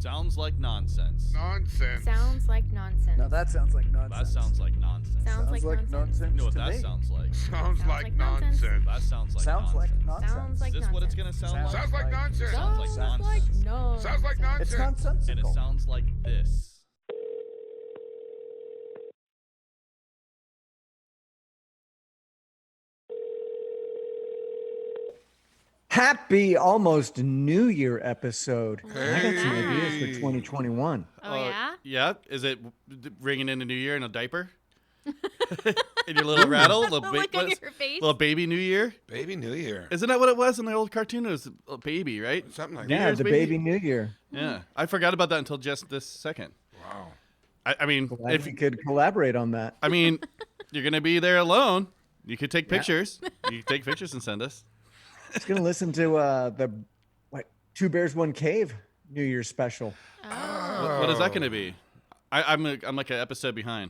Sounds like nonsense. Nonsense. Sounds like nonsense. Now that sounds like nonsense. That sounds like nonsense. Sounds like nonsense. You know what to that me. sounds like? Sounds like like nonsense. nonsense. That sounds like Sounds like nonsense. nonsense. Sounds like Is this what it's gonna Sounds sound like? Sounds like nonsense. Sounds like nonsense. no. Sounds like nonsense. It's nonsensical. And it sounds like this. Happy almost New Year episode. I got some ideas for Hey. 2021. Oh, yeah? Yeah. Is it ringing in a New Year in a diaper? In your little rattle, Look on your face. little baby New Year. Baby New Year. Isn't that what it was in the old cartoon? It was a baby, right? Something like Yeah, Year's the baby New Year. Yeah, I forgot about that until just this second. that. Wow. I mean, Glad if we could collaborate on that. I mean, you're gonna be there alone. You could take pictures. You can take pictures and send us. I was going to listen to the Two Bears, One Cave New Year's special. What is that gonna be? I'm like an episode behind.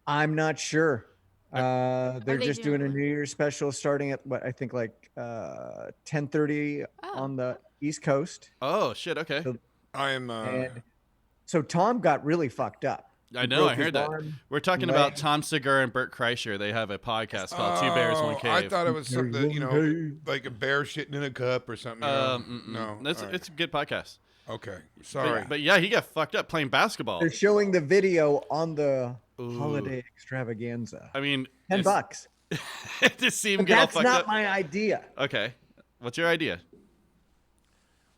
I'm not sure. They're they just doing? doing a New Year's special starting at what I think like 10:30 on the East Coast. Oh shit. Okay. I am. And so Tom got really fucked up. I He know. I broke his heard that. arm, We're talking about leg. Tom Segura and Bert Kreischer. They have a podcast called Two Bears, One Cave. I thought it was something, Bears, one cave. like a bear shitting in a cup or something. You know? No. That's All right. it's a good podcast. Okay. Sorry. But yeah, he got fucked up playing basketball. They're showing the video on the holiday extravaganza. I mean, $10. it just seemed But get all that's fucked not up. my idea. Okay, what's your idea?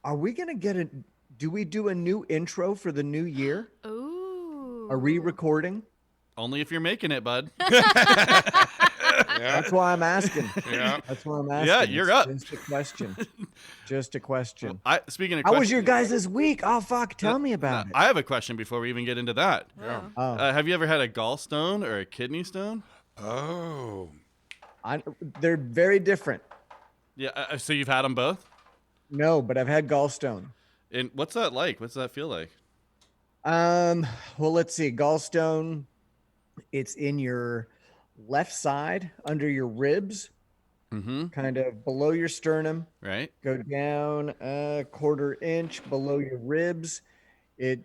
Are we gonna get a? Do we do a new intro for the new year? Ooh. Are we recording? Only if you're making it, bud. Yeah. That's why I'm asking. Yeah. That's why I'm asking. Yeah, you're It's up. Just a question. Just a question. Speaking of How was questions, your guys' week? Oh fuck! Tell me about it. I have a question before we even get into that. Yeah. Oh, Have you ever had a gallstone or a kidney stone? Oh. they're very different. Yeah. So you've had them both. No, but I've had gallstone. And what's that like? What's that feel like? Well, let's see. Gallstone, it's in your left side under your ribs, Mm-hmm. kind of below your sternum. Right. Go down a quarter inch below your ribs. For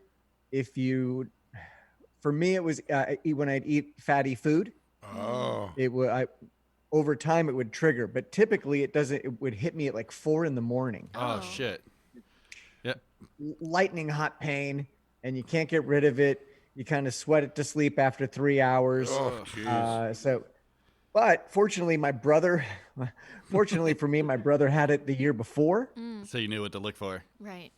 me, it was when I'd eat fatty food. Oh. It would, over time, it would trigger, but typically it doesn't. It would hit me at like 4 a.m. Oh shit. Yeah. Lightning hot pain, and you can't get rid of it. You kind of sweat it to sleep after 3 hours. Oh, jeez. But fortunately for me, my brother had it the year before. So you knew what to look for. Right.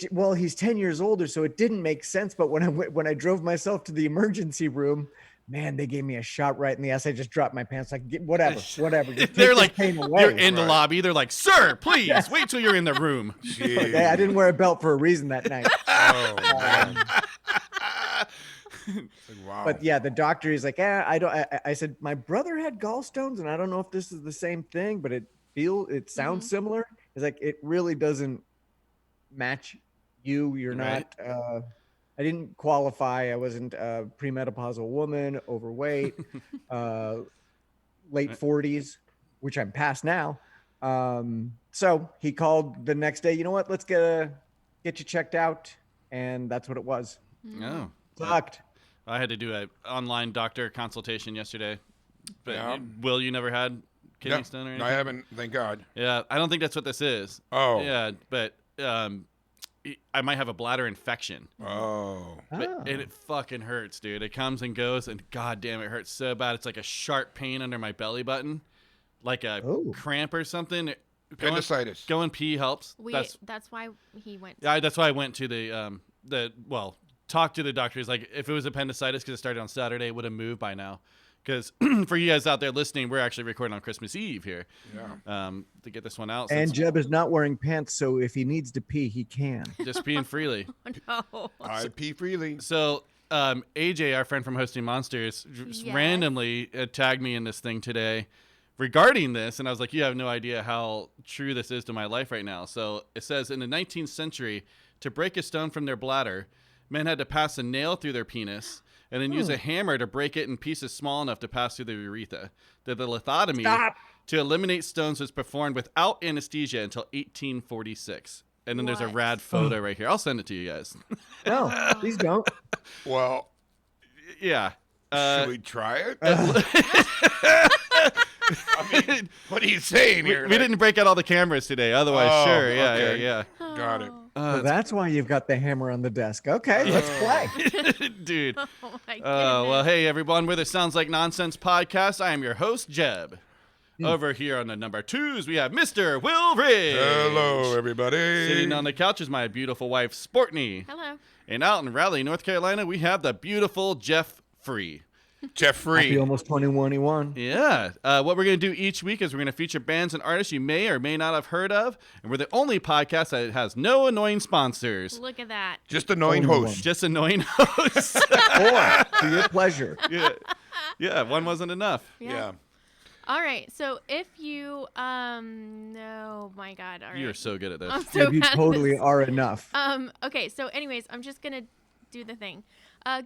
Well, he's 10 years older, so it didn't make sense. But when I drove myself to the emergency room, man, they gave me a shot right in the ass. I just dropped my pants. Like, whatever. Just take They're this like, pain away. you're in the Right. lobby. They're like, sir, please wait till you're in the room. Jeez. Okay, I didn't wear a belt for a reason that night. Oh, man. Wow. But yeah, the doctor, he's like, I said, my brother had gallstones, and I don't know if this is the same thing, but it sounds similar. He's like, it really doesn't match you. You're Right. not, I didn't qualify. I wasn't a premenopausal woman, overweight, late 40s, which I'm past now. So he called the next day, you know what, let's get you checked out. And that's what it was. Oh. Sucked. I had to do an online doctor consultation yesterday. But Yeah. Will, you never had kidney No, stone or anything? I haven't, thank God. Yeah, I don't think that's what this is. Oh. Yeah, but I might have a bladder infection. Oh. And it fucking hurts, dude. It comes and goes, and goddamn, it hurts so bad. It's like a sharp pain under my belly button, like a cramp or something. Appendicitis. Go and pee helps. That's why he went. Yeah, that's why I went to talked to the doctor. He's like, if it was appendicitis because it started on Saturday, it would have moved by now. Because for you guys out there listening, we're actually recording on Christmas Eve here. Yeah. To get this one out. And Jeb is not wearing pants, so if he needs to pee, he can. Just peeing freely. No. I pee freely. So AJ, our friend from Hosting Monsters, just randomly tagged me in this thing today regarding this, and I was like, you have no idea how true this is to my life right now. So it says, in the 19th century, to break a stone from their bladder, men had to pass a nail through their penis and then use a hammer to break it in pieces small enough to pass through the urethra. The lithotomy to eliminate stones was performed without anesthesia until 1846. And then there's a What? rad photo right here. I'll send it to you guys. No, please don't. Well, Yeah. should we try it? I mean, what are you saying We here? didn't break out all the cameras today. Otherwise, Oh, sure. Yeah, okay. yeah, Got it. yeah. So that's why you've got the hammer on the desk. Okay, let's play. Dude. Oh my goodness. Well, hey, everyone. We're the Sounds Like Nonsense podcast. I am your host, Jeb. Over here on the number 2s, we have Mr. Will Ridge. Hello, everybody. Sitting on the couch is my beautiful wife, Sportney. Hello. And out in Raleigh, North Carolina, we have the beautiful Jeff Free. Happy Jeffrey. almost 21. Yeah. What we're going to do each week is we're going to feature bands and artists you may or may not have heard of. And we're the only podcast that has no annoying sponsors. Look at that. Just annoying Only host. Just annoying hosts. Or to your pleasure. Yeah, one wasn't enough. Yeah. All right. So if you oh my God. All right. You're so good at this. I'm so You bad at totally this. are enough. Okay. So anyways, I'm just gonna do the thing.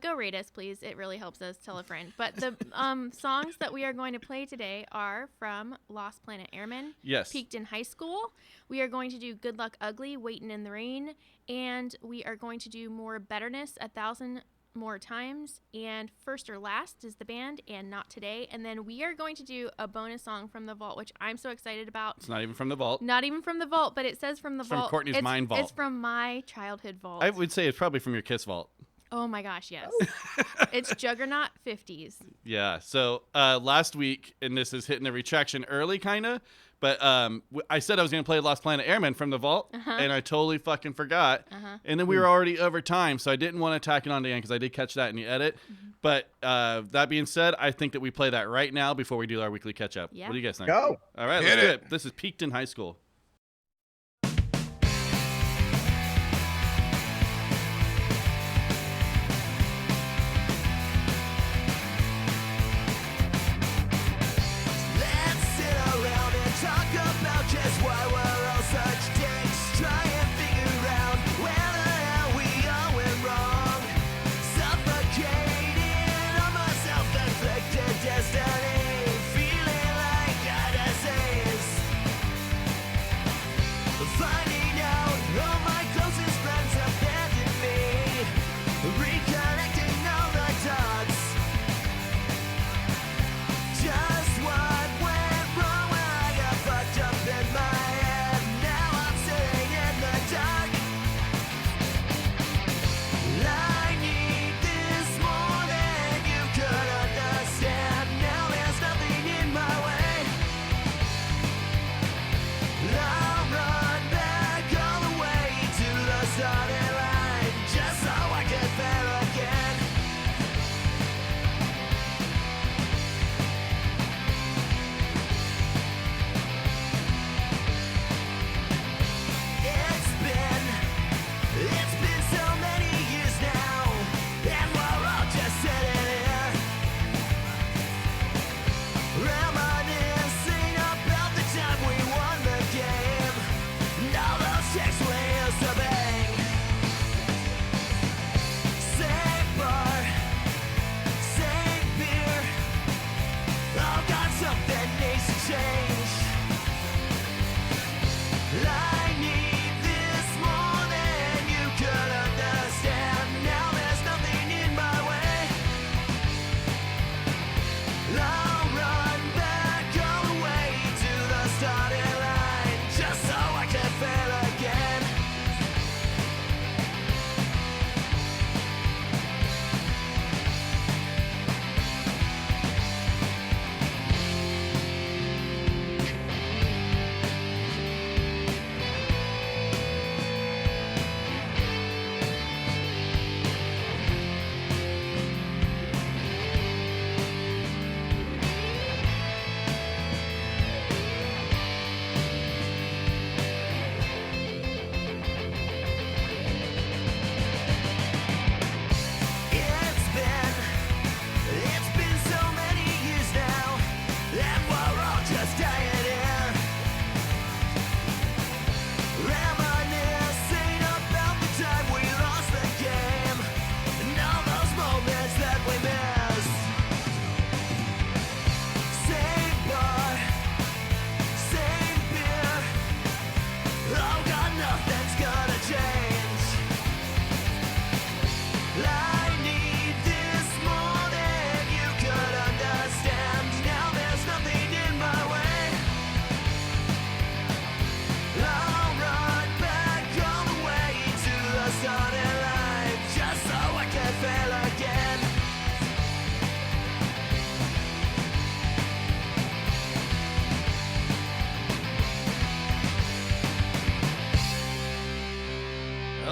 Go rate us, please. It really helps us. Tell a friend. But the songs that we are going to play today are from Lost Planet Airmen. Yes. Peaked in High School. We are going to do Good Luck Ugly, Waitin' in the Rain, and we are going to do more Betterness, 1,000 More Times, and First or Last is the band, and Not Today. And then we are going to do a bonus song from the vault, which I'm so excited about. It's not even from the vault. Not even from the vault, but it says from the It's from vault. Courtney's Mind Vault. It's from my childhood vault. I would say it's probably from your Kiss vault. Oh my gosh, yes. It's Jug Or Not 50s. Yeah. So last week, and this is hitting the retraction early, kind of, but I said I was going to play Lost Planet Airmen from the vault, and I totally fucking forgot. And then we were already over time, so I didn't want to tack it on to the end because I did catch that in the edit. But that being said, I think that we play that right now before we do our weekly catch-up. Yeah. What do you guys think? Go. All right, Hit let's do it. it. This is Peaked in High School. Let's sit around and talk about just why we're all such dicks. Try and figure out where the hell we all went wrong. Suffocating on my self-inflicted destiny. Feeling like goddesses.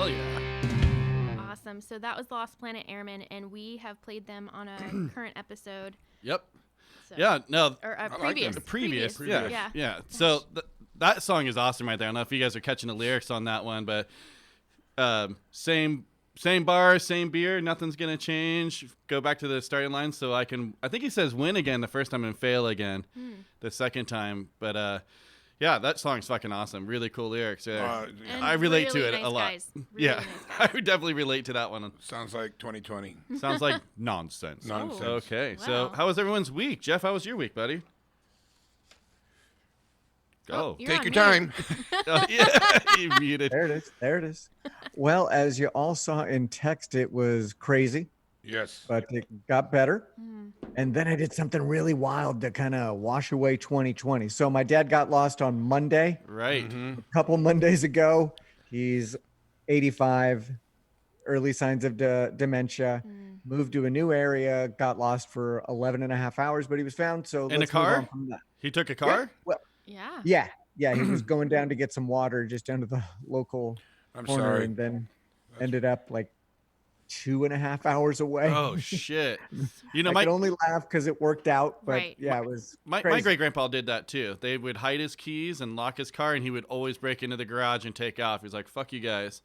Hell yeah. Awesome. So that was Lost Planet Airmen, and we have played them on a current episode. Yep. So. Yeah, no. Or like previous. them. Previous. Previous. Yeah. Yeah. So that song is awesome right there. I don't know if you guys are catching the lyrics on that one, but same bar, same beer, nothing's going to change. Go back to the starting line so I think he says win again the first time and fail again the second time. But yeah, that song's fucking awesome. Really cool lyrics there. And I relate really to it nice a lot. guys. Really Yeah, nice I guys. would definitely relate to that one. Sounds like 2020. Sounds like nonsense. Nonsense. Okay, so Wow. how was everyone's week? Jeff, how was your week, buddy? Go. You're Take on your mute. time. Oh, yeah, you muted. There it is. There it is. Well, as you all saw in text, it was crazy, Yes. but it got better. Mm. And then I did something really wild to kind of wash away 2020. So my dad got lost on Monday, Right. Mhm. a couple Mondays ago. He's 85, early signs of dementia, moved to a new area, got lost for 11 and a half hours, but he was found. So In a let's move car? on from that. He took a car? Well, Yeah. yeah, he was going down to get some water just down to the local I'm corner sorry. and then ended up like 2.5 hours away. Oh, shit. You know, I my could only laugh because it worked out, but Right. yeah, it was My crazy. great grandpa did that too. They would hide his keys and lock his car, and he would always break into the garage and take off. He's like, "Fuck you guys."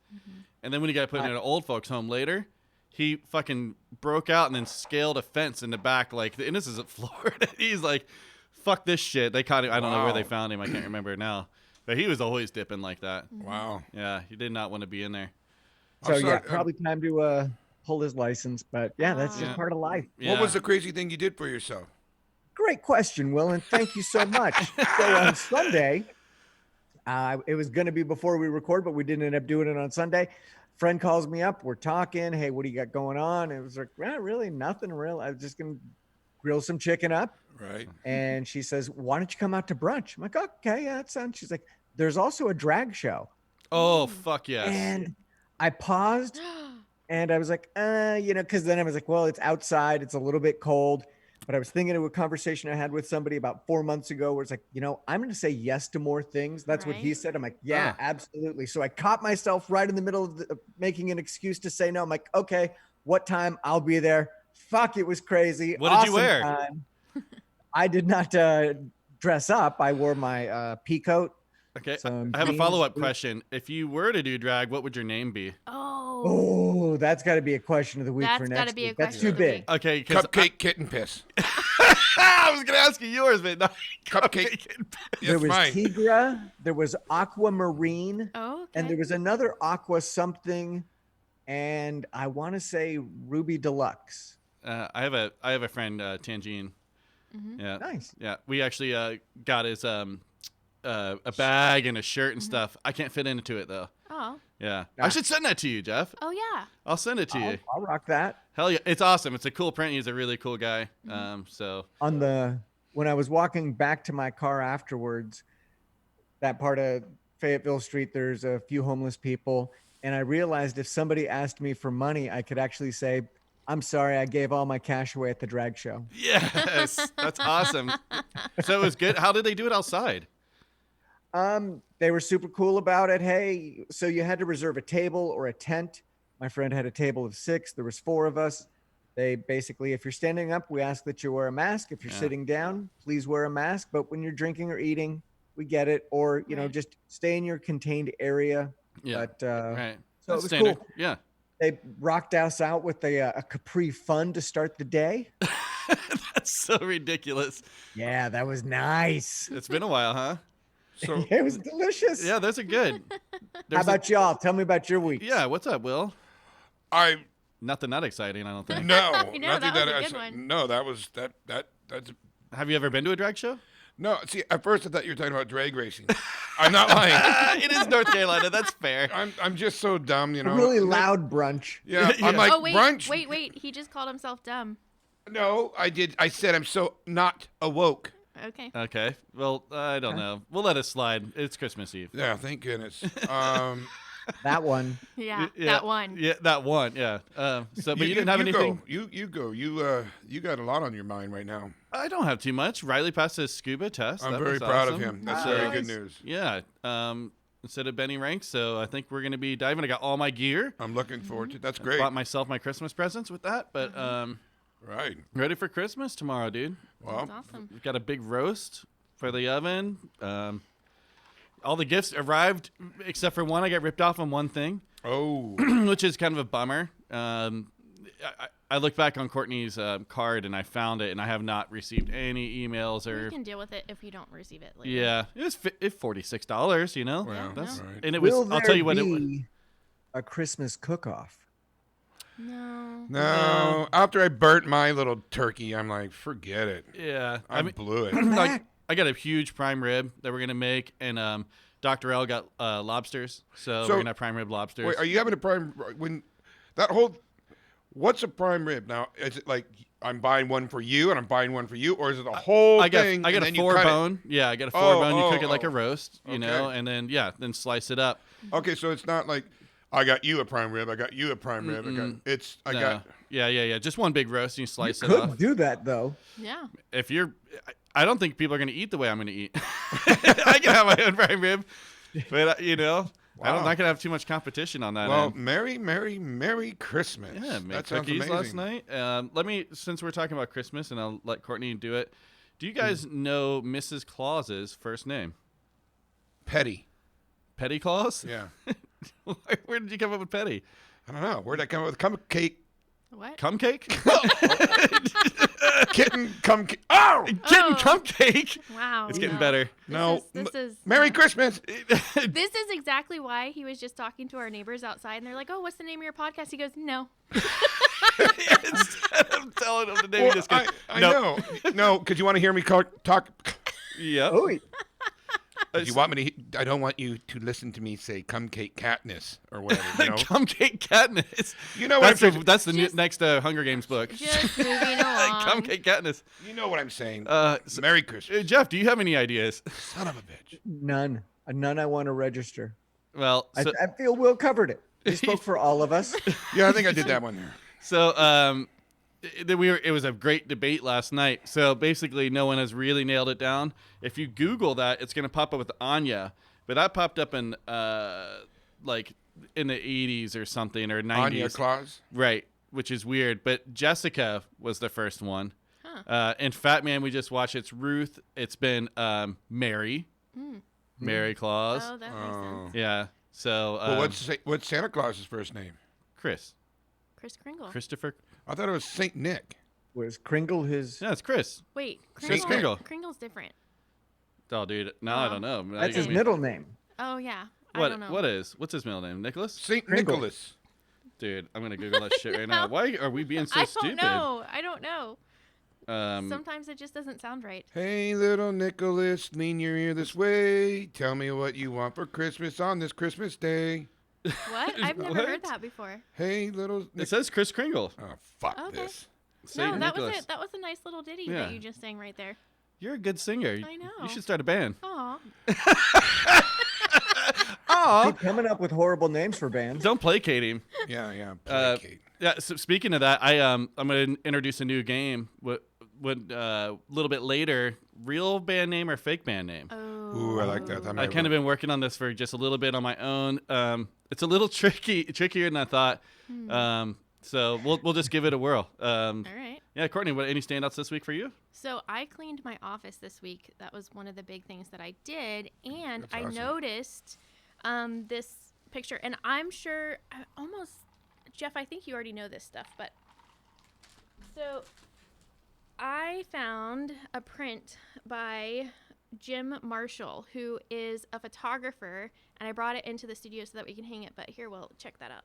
And then when he got put in an old folks' home later, he fucking broke out and then scaled a fence in the back. Like, and this is at Florida. He's like, "Fuck this shit." They caught him. I don't know where they Wow. found him. I can't remember now. But he was always dipping like that. Wow. Yeah, he did not want to be in there. So I'm sorry, yeah, probably time to pull his license, but yeah, that's just Yeah. part of life. Yeah. What was the crazy thing you did for yourself? Great question, Will, and thank you so much. So on Sunday, it was going to be before we record, but we didn't end up doing it on Sunday. Friend calls me up. We're talking. Hey, what do you got going on? And it was like, really nothing real. I was just going to grill some chicken up. Right. And she says, why don't you come out to brunch? I'm like, okay, yeah, that sounds. She's like, there's also a drag show. Oh, fuck yes. And I paused and I was like, because then I was like, well, it's outside. It's a little bit cold. But I was thinking of a conversation I had with somebody about 4 months ago where it's like, I'm going to say yes to more things. That's what he Right. said. I'm like, yeah, absolutely. So I caught myself right in the middle of making an excuse to say no. I'm like, okay, what time? I'll be there. Fuck, it was crazy. What did you Awesome wear? time. I did not dress up. I wore my pea coat. Okay, some I have a jeans, follow-up boots. question. If you were to do drag, what would your name be? Oh. Oh, that's got to be a question of the week for That's next gotta be a week. That's question too of the big. week. Okay, because Cupcake kitten piss. I was gonna ask you yours, but no. Cupcake. There It's was mine. Tigra, there was Aquamarine, Oh, okay. and there was another Aqua something, and I want to say Ruby Deluxe. I have a friend, Tangine. Yeah, Nice. yeah. We actually got his a bag and a shirt and stuff. I can't fit into it though. Oh. Yeah, Ah. I should send that to you, Jeff. Oh, yeah. I'll send it to you. I'll rock that. Hell yeah, it's awesome. It's a cool print. He's a really cool guy. Mm-hmm. So When I was walking back to my car afterwards, that part of Fayetteville Street, there's a few homeless people, and I realized if somebody asked me for money, I could actually say, I'm sorry, I gave all my cash away at the drag show. yes, that's awesome. So it was good. How did they do it outside? They were super cool about it. Hey, so you had to reserve a table or a tent. My friend had a table of 6. There was 4 of us. They basically, if you're standing up, we ask that you wear a mask. If you're Yeah. sitting down, please wear a mask. But when you're drinking or eating, we get it. Or, Right. just stay in your contained area. Yeah, But right. so it That's was standard. cool. Yeah. They rocked us out with a Capri Fun to start the day. That's so ridiculous. Yeah, that was nice. It's been a while, huh? So It was delicious. Yeah, those are good. How There's a- about y'all? Tell me about your week. Yeah, what's up, Will? I Nothing that exciting, I don't think. no, I know, nothing that was a I good said- one. No, that was that's Have you ever been to a drag show? no. See, at first I thought you were talking about drag racing. I'm not lying. It is North Carolina. That's fair. I'm just so dumb, A really loud brunch. Yeah, Yeah. I'm like Oh, wait. brunch. Wait. He just called himself dumb. No, I did. I said I'm so not awoke. Okay. Okay. Well, I don't know. We'll let it slide. It's Christmas Eve. Yeah, thank goodness. That one. Yeah, Yeah, that one. Yeah, that one. Yeah. So, but you didn't have anything. Go. You go. You got a lot on your mind right now. I don't have too much. Riley passed his scuba test. I'm That very was proud of awesome. him. That's So, very good news. Yeah. instead of Benny ranks. So I think we're going to be diving. I got all my gear. I'm looking forward to it. That's great. Bought myself my Christmas presents with that. But Right. ready for Christmas tomorrow, dude. Well, That's awesome. We've got a big roast for the oven. All the gifts arrived except for one. I got ripped off on one thing, oh, which is kind of a bummer. I looked back on Courtney's card and I found it, and I have not received any emails You or. can deal with it if you don't receive it later. Yeah, it was $46. You know, Wow. that's All right. and it was. Will I'll tell you what there it was. be a Christmas cook-off? No. no. After I burnt my little turkey, I'm like, forget it. Yeah, I blew it. like I got a huge prime rib that we're gonna make, and Dr. L got lobsters, so we're gonna have prime rib lobsters. Wait, are you having a prime when that whole? What's a prime rib now? Is it like I'm buying one for you and I'm buying one for you, or is it a whole thing? I got and a then you 4 cut it? bone. Yeah, I got a 4 bone. You cook it like a oh. roast, you know, Okay. and then then slice it up. Okay, so it's not like I got you a prime rib. I got you a prime rib. I No. got. Yeah. Just one big roast, and you You slice it could off. do that though. Yeah. If you're, I don't think people are gonna eat the way I'm gonna eat. I can have my own prime rib, but I'm not gonna have too much competition on that Well, end. Merry Christmas. Yeah, make that sounds cookies amazing. last night. Since we're talking about Christmas, and I'll let Courtney do it. Do you guys know Mrs. Claus's first name? Petty. Petty Claus? Yeah. Where did you come up with Petty? I don't know. Where'd I come up with cupcake? What? Cum cake? Kitten, cum. Oh! Kitten cum cake. Wow. It's getting no. better. No. This is Merry Christmas. This is exactly why he was just talking to our neighbors outside, and they're like, "Oh, what's the name of your podcast?" He goes, "No." Instead of telling him the name, Well, he just goes, I "Nope." know. No, because you want to hear me talk. Yep. Oh, You want me to? I don't want you to listen to me say "cupcake Katniss" or whatever. You know. Cum cake Katniss. You know what? That's the Just- next Hunger Games book. Just moving along. Cum cake Katniss. You know what I'm saying. So- Merry Christmas. Jeff, do you have any ideas? Son of a bitch. none. None I want to register. Well, so, I feel Will covered it. He spoke for all of us. Yeah, I think I did that one there. it was a great debate last night. So basically, no one has really nailed it down. If you Google that, it's going to pop up with Anya, but that popped up in like in the 80s or something, or 90s. Anya Claus. Right, which is weird. But Jessica was the first one. Huh. And Fat Man, we just watched. It's Ruth. It's been Mary. Mary Claus. Oh, that makes sense. Yeah. So Well, what's Santa Claus's first name? Chris. Chris Kringle. Christopher. I thought it was Saint Nick. Was Kringle his? Yeah, it's Chris. Wait, Chris Kringle. Kringle's different. Oh, dude. Now I don't know. Now That's you his got me- middle name. Oh yeah. I don't know. What's his middle name? Nicholas? Saint Kringle. Nicholas. Dude, I'm gonna Google that shit right now. No. Why are we being so I stupid? I don't know. Um, Sometimes it just doesn't sound right. Hey, little Nicholas, lean your ear this way. Tell me what you want for Christmas on this Christmas day. What? I've never What? heard that before. Hey, little. it says Chris Kringle. Oh, fuck Okay. this. Saint No, that Nicholas. was it. That was a nice little ditty Yeah. that you just sang right there. You're a good singer. I know. You should start a band. Aw. Aw. Keep coming up with horrible names for bands. Don't placate him. Yeah. Placate. Yeah. So speaking of that, I'm gonna introduce a new game. What a little bit later? Real band name or fake band name? Oh. Ooh, I like that. That I might kind of work. been working on this for just a little bit on my own. It's a little trickier than I thought. So we'll just give it a whirl. All right. Yeah, Courtney, any standouts this week for you? So I cleaned my office this week. That was one of the big things that I did, and That's I awesome. noticed this picture, and I'm sure Jeff, I think you already know this stuff, but so I found a print by Jim Marshall, who is a photographer, and I brought it into the studio so that we can hang it, but here, we'll check that out.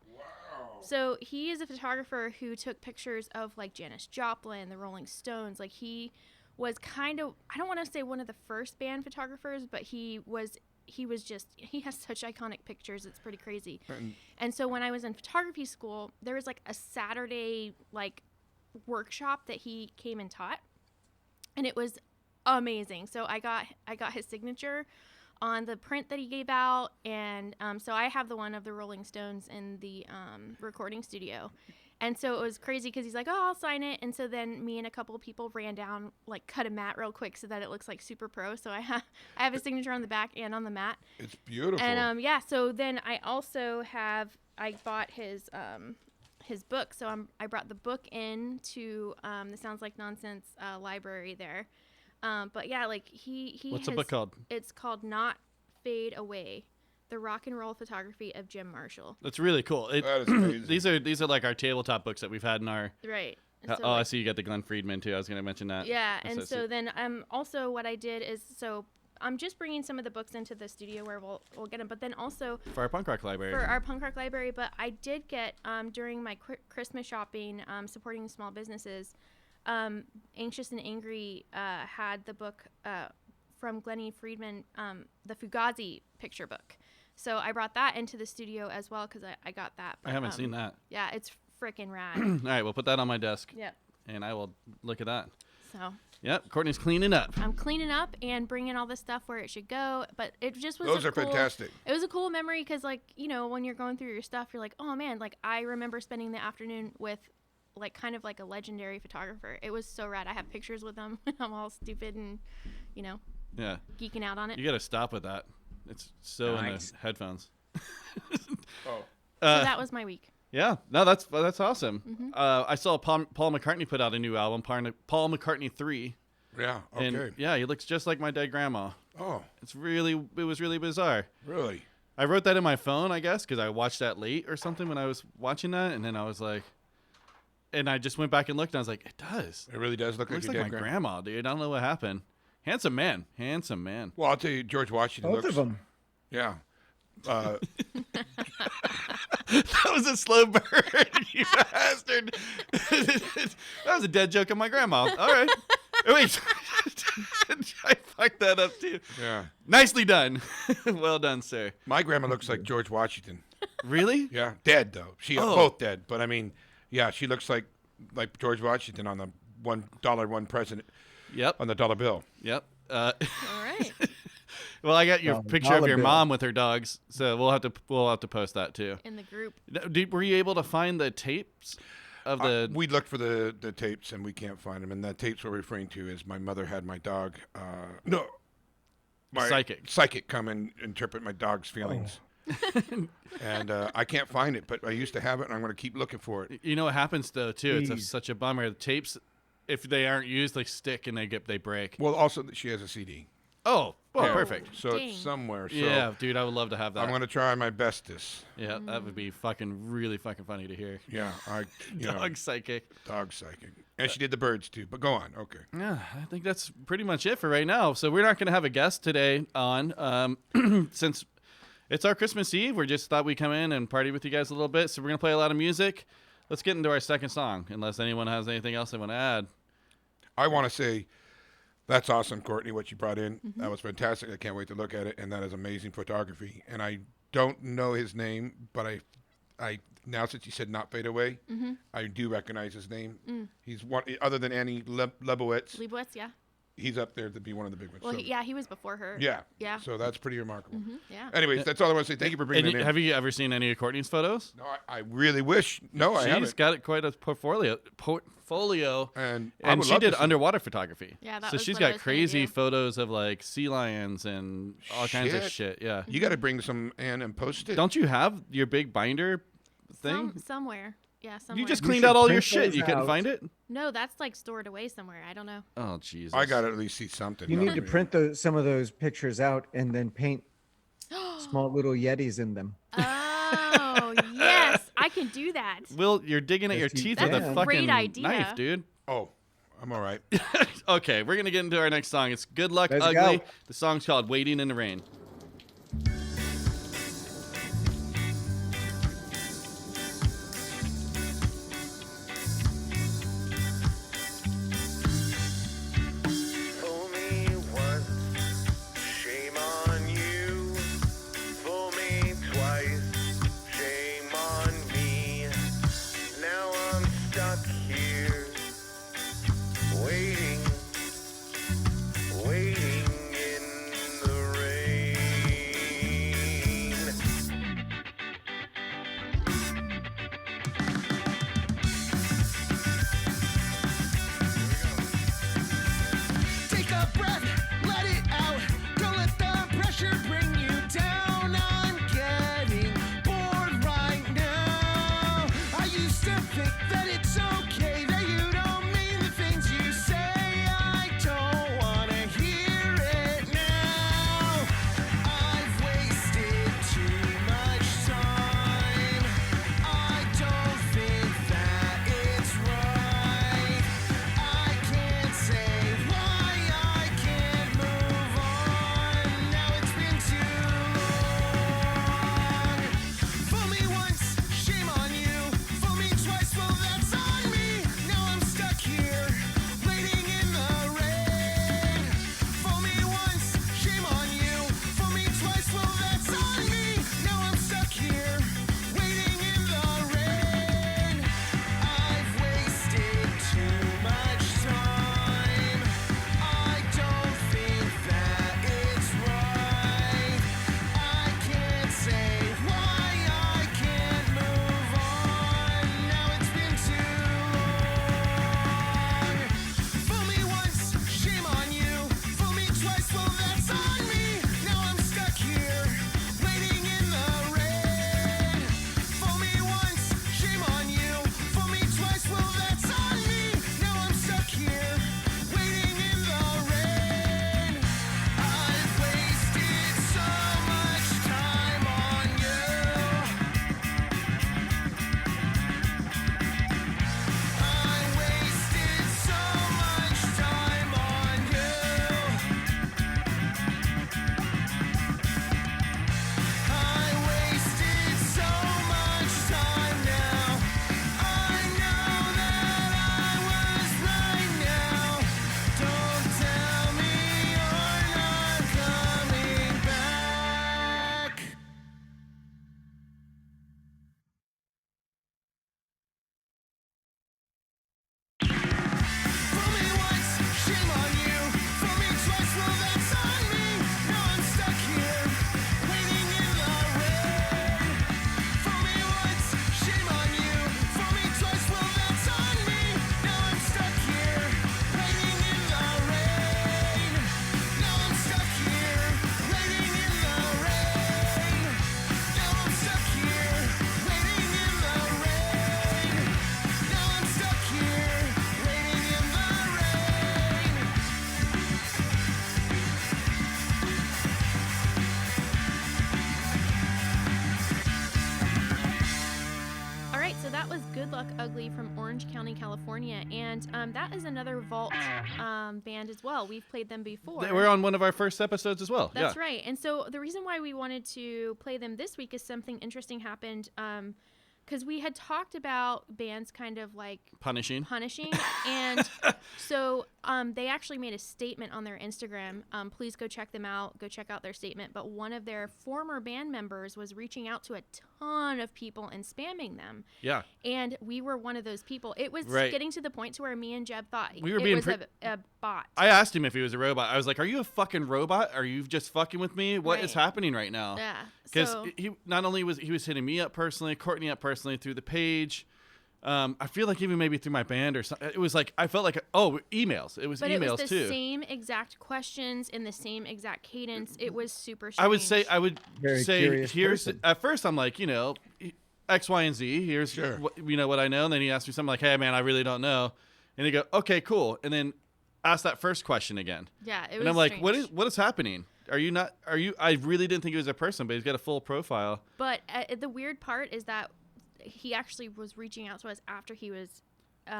So he is a photographer who took pictures of like Janis Joplin, the Rolling Stones. Like he was kind of, I don't want to say one of the first band photographers, but he has such iconic pictures. It's pretty crazy. And so when I was in photography school, there was like a Saturday like workshop that he came and taught, and it was amazing. So I got his signature on the print that he gave out, and so I have the one of the Rolling Stones in the recording studio, And so it was crazy because he's like, oh, I'll sign it. And so then me and a couple of people ran down, like cut a mat real quick so that it looks like super pro. So I have his signature on the back and on the mat. It's beautiful. And so then I also I bought his book. So I brought the book in to the Sounds Like Nonsense library there. But yeah, like he What's the book called? It's called Not Fade Away: The Rock and Roll Photography of Jim Marshall. That's really cool. That is amazing. These are like our tabletop books that we've had in our. Right. So So, I like, see you got the Glenn Friedman too. I was going to mention that. yeah, That's and so then also what I did is I'm just bringing some of the books into the studio where we'll get them, but then also for our punk rock library. for our punk rock library. But I did get during my Christmas shopping, supporting small businesses. Anxious and Angry had the book from Glennie Friedman, the Fugazi picture book. So I brought that into the studio as well because I got that. But, I haven't seen that. Yeah, it's freaking rad. All right, we'll put that on my desk. Yep. And I will look at that. So Yep, Courtney's cleaning up. I'm cleaning up and bringing all this stuff where it should go. But it just was Those are fantastic. It was a cool memory because, like, you know, when you're going through your stuff, you're like, oh, man, like, I remember spending the afternoon with, like, kind of like a legendary photographer. It was so rad. I have pictures with him. I'm all stupid and, you know, Yeah. geeking out on it. You got to stop with that. It's so in Nice. the headphones. Oh. So that was my week. Yeah, no, that's awesome. Mm-hmm. I saw Paul McCartney put out a new album, Paul McCartney 3. Yeah. Okay. And yeah, he looks just like my dead grandma. Oh, It was really bizarre. really? I wrote that in my phone, I guess, because I watched that late or something when I was watching that, and then I was like, and I just went back and looked, and I was like, it does. It really does look It looks like like your my dead grandma, dude. I don't know what happened. Handsome man. Well, I'll tell you, George Washington Both looks. of them. Yeah. That was a slow burn, you bastard. That was a dead joke on my grandma. All right. Wait. I fucked that up too. Yeah. Nicely done. Well done, sir. My grandma looks like George Washington. Really? Yeah. Dead though. She Oh. both dead. But I mean, yeah, she looks like George Washington on the $1 president Yep. on the dollar bill. Yep. All right. Well, I got your Oh, picture of dollar your bill. mom with her dogs, so we'll have to post that too. In the group. Were you able to find the tapes of the? We looked for the tapes and we can't find them. And the tapes we're referring to is my mother had my dog. My psychic come and interpret my dog's feelings. And I can't find it, but I used to have it, and I'm going to keep looking for it. You know what happens though too? Jeez. It's such a bummer. The tapes, if they aren't used, they stick and they break. Well, also she has a CD, Oh, well, Yeah. perfect. so Dang. it's somewhere. So Yeah, dude, I would love to have that. I'm going to try my bestest. Yeah, that would be really fucking funny to hear. Yeah, Dog psychic. dog psychic, and she did the birds too. But go on, okay. Yeah, I think that's pretty much it for right now. So we're not going to have a guest today on, since it's our Christmas Eve. We just thought we'd come in and party with you guys a little bit. So we're going to play a lot of music. Let's get into our second song, unless anyone has anything else they want to add. I want to say that's awesome, Courtney, what you brought in. That was fantastic. I can't wait to look at it, and that is amazing photography. And I don't know his name, but I now since you said Not Fade Away, I do recognize his name. He's one other than Annie Lebowitz. Leibowitz, yeah. He's up there to be one of the big ones. Well, so, he was before her. yeah. Yeah. So that's pretty remarkable. Yeah. Anyways, that's all I want to say. Thank you for bringing And it in. have you ever seen any of Courtney's photos? No, I really wish. No, I She's haven't. got quite a portfolio. And I would she love did to see- underwater photography. Yeah, that so was she's what I got was gonna crazy do. photos of like sea lions and all kinds of Shit. shit. Yeah. You got to bring some in and post it. Don't you have your big binder thing? Somewhere. Yeah, somewhere. You just You cleaned should out all your print shit. those You couldn't out. find it? No, that's like stored away somewhere. I don't know. Oh, Jesus. I got to at least see something. You though. need to print some of those pictures out and then paint small little Yetis in them. Oh, yes. I can do that. Will, you're digging at your Yes, you teeth with a can. fucking Great idea. knife, dude. Oh, I'm all right. Okay, we're going to get into our next song. It's Good Luck Let's Ugly. go. The song's called Waiting in the Rain. Fool me once, shame on you. Fool me twice, shame on me. Now I'm stuck here, waiting in the rain. Luck Ugly from Orange County, California, and that is another Vault band as well. We've played them before. They were on one of our first episodes as well. That's right. And so the reason why we wanted to play them this week is something interesting happened. Because we had talked about bands kind of like Punishing. And so they actually made a statement on their Instagram. Please go check them out. Go check out their statement. But one of their former band members was reaching out to a ton of people and spamming them. Yeah. And we were one of those people. It was Right. getting to the point to where me and Jeb thought We were it being was a bot. I asked him if he was a robot. I was like, "Are you a fucking robot? Are you just fucking with me? What is Right. happening right now?" Yeah. Because So, he not only was hitting me up personally, Courtney up personally through the page. I feel like even maybe through my band or something. It was like I felt like emails. It was but emails it was the too. same exact questions in the same exact cadence. It was super strange. I would Very say curious here's person. at first I'm like, X, Y, and Z. Here's Sure. what I know. And then he asked me something like, "Hey man, I really don't know." And he go, "Okay, cool." And then ask that first question again. Yeah, it was And I'm like, strange. what is happening? Are you? I really didn't think he was a person, but he's got a full profile. But the weird part is that he actually was reaching out to us after he was.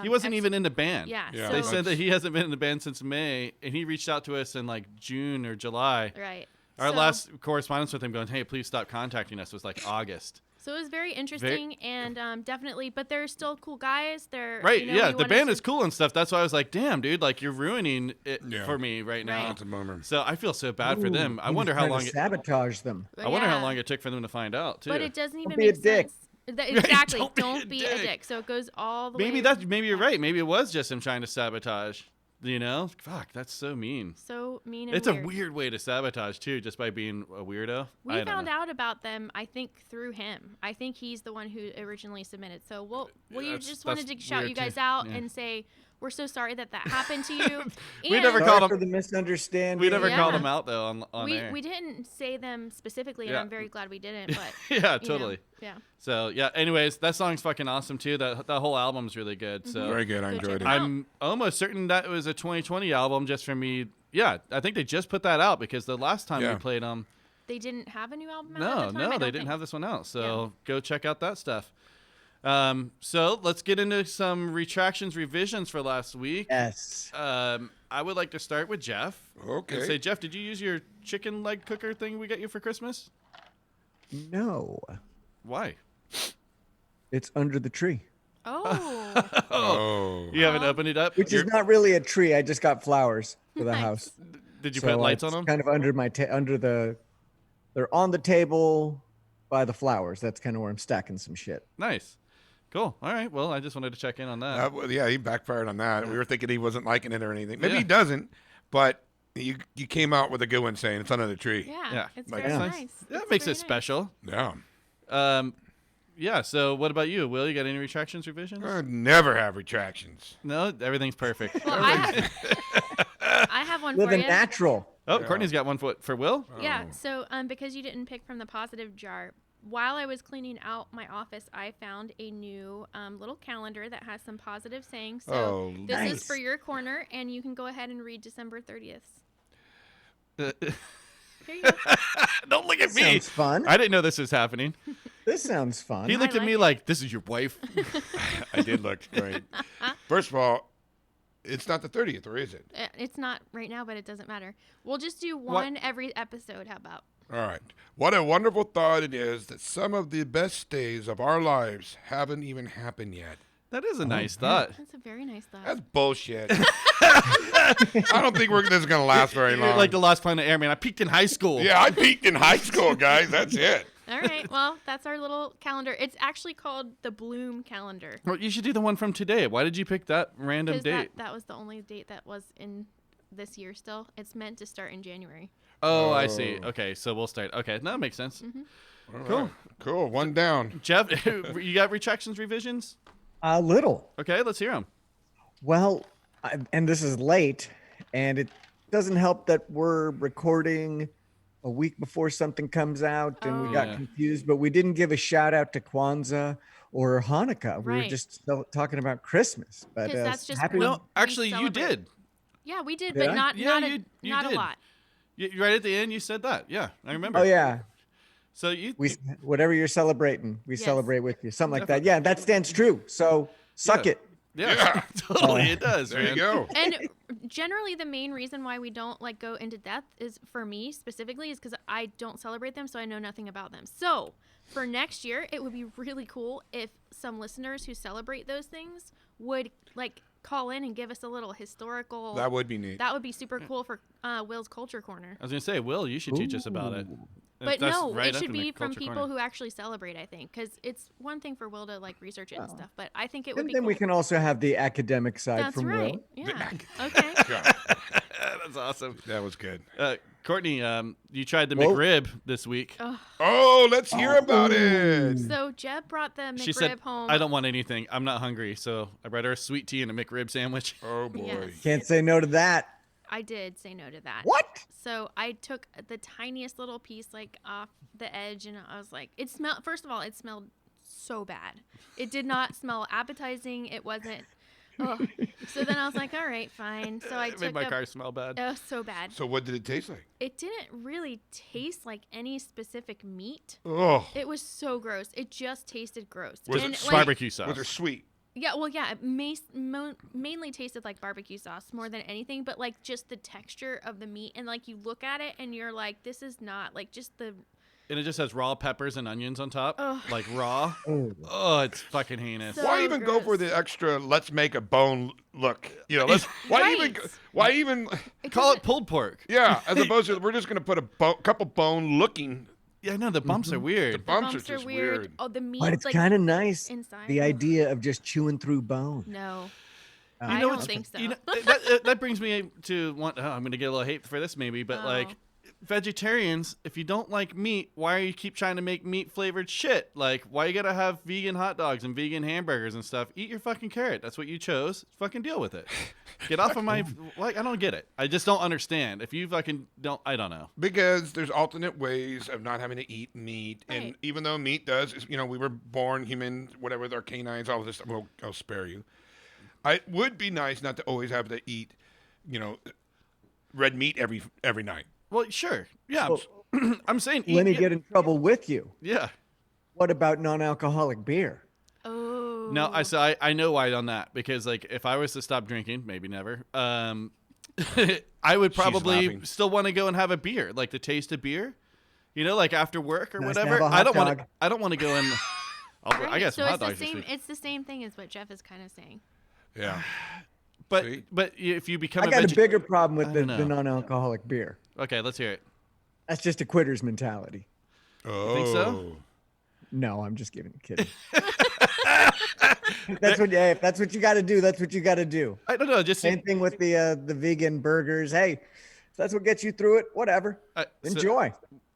He wasn't even in the band. Yeah. Yeah. So, They said that he hasn't been in the band since May, and he reached out to us in like June or July. right. Our So- last correspondence with him going, "Hey, please stop contacting us," was like August. So it was very interesting and definitely, but they're still cool guys. They're Right, you know, yeah, we the wanted band to- is cool and stuff. That's why I was like, "Damn, dude, like you're ruining it Yeah. for me right now." Right. That's a bummer. So I feel so bad for them. I He was wonder how trying to long. sabotage them. But I wonder how yeah. long it took for them to find out too. But it doesn't even be a make dick. sense. Exactly. Don't Don't be be a a dick. dick. So it goes all the maybe way. maybe you're right. Maybe it was just him trying to sabotage. Fuck, that's so mean. So mean and It's weird. a weird way to sabotage too, just by being a weirdo. We I don't found know. out about them, I think, through him. I think he's the one who originally submitted. So we that's- just wanted that's to shout weird you guys too. out Yeah. and say we're so sorry that happened to you. We And never Sorry called him- for the misunderstanding. We never Yeah. called him out though on we air. we didn't say them specifically, and Yeah. I'm very glad we didn't. But yeah, you know, totally. yeah. So yeah. Anyways, that song's fucking awesome too. That whole album's really good. So Very good. I Go enjoyed check it. it out. I'm almost certain that it was a 2020 album just for me. Yeah, I think they just put that out because the last time we Yeah. played them, They didn't have a new album out no, at the time? I they don't didn't think. have this one out. So go check out that stuff. So let's get into some retractions, revisions for last week. Yes. I would like to start with Jeff. Okay. And say, Jeff, did you use your chicken leg cooker thing we got you for Christmas? No. Why? It's under the tree. Oh, Oh. You haven't opened it up? Which is not really a tree. I just got flowers for the Nice. house. Did you So put lights on it's them? Kind of under my they're on the table by the flowers. That's kind of where I'm stacking some shit. Nice. Cool. All right. Well, I just wanted to check in on that. Well, yeah, he backfired on that. We were thinking he wasn't liking it or anything. Maybe Yeah. he doesn't, but you came out with a good one saying it's under the tree. yeah. Yeah. It's Like, very yeah. nice. That It's makes very it nice. special. Yeah. Yeah. So, what about you, Will? You got any retractions, revisions? Never have retractions. No, everything's perfect. Well, I have one for Living you. natural. Oh, Courtney's got one for Will. Yeah. So because you didn't pick from the positive jar, while I was cleaning out my office, I found a new little calendar that has some positive sayings. So Oh, this nice. is for your corner, and you can go ahead and read December 30th. Here you go. Don't look at This me. sounds fun. I didn't know this was happening. This sounds fun. He looked at like me it. like, "This is your wife." I did look great. First of all, it's not the 30th, or is it? It's not right now, but it doesn't matter. We'll just do one every episode. How about? All right. What a wonderful thought it is that some of the best days of our lives haven't even happened yet. That is a nice thought. That's a very nice thought. That's bullshit. I don't think this is going to last very You're long. like the Lost Planet Airman. I peaked in high school. Yeah, I peaked in high school, guys. That's it. All right. Well, that's our little calendar. It's actually called the Bloom calendar. Well, you should do the one from today. Why did you pick that random Because date? that was the only date that was in this year still. It's meant to start in January. Oh, I see. Okay, so we'll start. Okay, that makes sense. All Cool. right. Cool. One down. Jeff, you got retractions, revisions? A little. Okay, let's hear them. Well, and this is late, and it doesn't help that we're recording a week before something comes out, and we got Yeah. confused. But we didn't give a shout out to Kwanzaa or Hanukkah. We were Right. just still talking about Christmas. But 'Cause that's just happy. We- No, actually, you celebrate. did. Yeah, we did, Did but I? not Yeah, not, you not did. a lot. Right at the end, you said that. Yeah, I remember. Oh yeah. So you whatever you're celebrating, we Yes. celebrate with you. Something like that. Yeah, that stands true. So suck it. yeah, totally it does. There man. you go. And generally, the main reason why we don't like go into depth is for me specifically is because I don't celebrate them, so I know nothing about them. So for next year, it would be really cool if some listeners who celebrate those things would like call in and give us a little historical. That would be neat. That would be super cool for Will's Culture Corner. I was gonna say, Will, you should teach us about it. But That's no, right it up should in the be from culture people corner. who actually celebrate, I think, because it's one thing for Will to like research it and stuff, but I think it would And be then cool. we can also have the academic side That's from right. Will. Yeah. Okay. Yeah, That's awesome. that was good. Courtney, you tried the Whoa. McRib this week. Oh, let's hear about it. So Jeb brought the McRib She said, home. "I don't want anything. I'm not hungry." So I brought her a sweet tea and a McRib sandwich. Oh boy. Yes. Can't say no to that. I did say no to that. What? So I took the tiniest little piece like off the edge, and I was like, it smelled. First of all, it smelled so bad. It did not smell appetizing. It wasn't. Ugh. So then I was like, all right, fine. So I It took made my car smell bad. Oh, so bad. So what did it taste like? It didn't really taste like any specific meat. Oh, It was so gross. It just tasted gross. Was it And, Barbecue sauce. was it sweet? Yeah, well, yeah, it mainly tasted like barbecue sauce more than anything, but like just the texture of the meat, and like you look at it and you're like, this is not like just the. And it just has raw peppers and onions on top, Ugh. like raw. Oh. Oh, it's fucking heinous. So- Why even go for gross. the extra? Let's make a bone look. You know, let's. Why Right. even? Why even? Call doesn't- it pulled pork. Yeah, as opposed to we're just gonna put a couple bone looking. Yeah, no, the bumps are The weird. bumps are Bumps are just weird. weird. Oh, the meat. But it's like, kind of nice. inside. The idea of just chewing through bone. No, Oh, I know don't what's- think so. You know, that brings me to one. Oh, I'm gonna get a little hate for this maybe, but Oh. like vegetarians, if you don't like meat, why are you keep trying to make meat flavored shit? Like, why you gotta have vegan hot dogs and vegan hamburgers and stuff? Eat your fucking carrot. That's what you chose. Fucking deal with it. Get off of my. Like, I don't get it. I just don't understand. If you fucking don't, I don't know. Because there's alternate ways of not having to eat meat, and Right. even though meat does, you know, we were born human, whatever with our canines, all of this. I'll spare you. It would be nice not to always have to eat, you know, red meat every night. Well, sure. Yeah, I'm saying. Let me eat- get in trouble with you. Yeah. What about non-alcoholic beer? Oh. No, I know why on that, because like if I was to stop drinking, maybe never, I would probably laughing. still want to go and have a beer, like the taste of beer, you know, like after work or Nice to whatever. have a I hot don't want to. dog. I don't want to go and. I Right, guess so hot it's the dogs this same. week. It's the same thing as what Jeff is kind of saying. Yeah. But See? if you become I got a veg- bigger problem with I the don't know. non-alcoholic beer. Okay, let's hear it. That's just a quitter's mentality. Oh. think so? No, I'm just kidding. That's what. Hey, if that's what you got to do, that's what you got to do. I don't know. Just Same thing with the vegan burgers. Hey, if that's what gets you through it, whatever. Enjoy.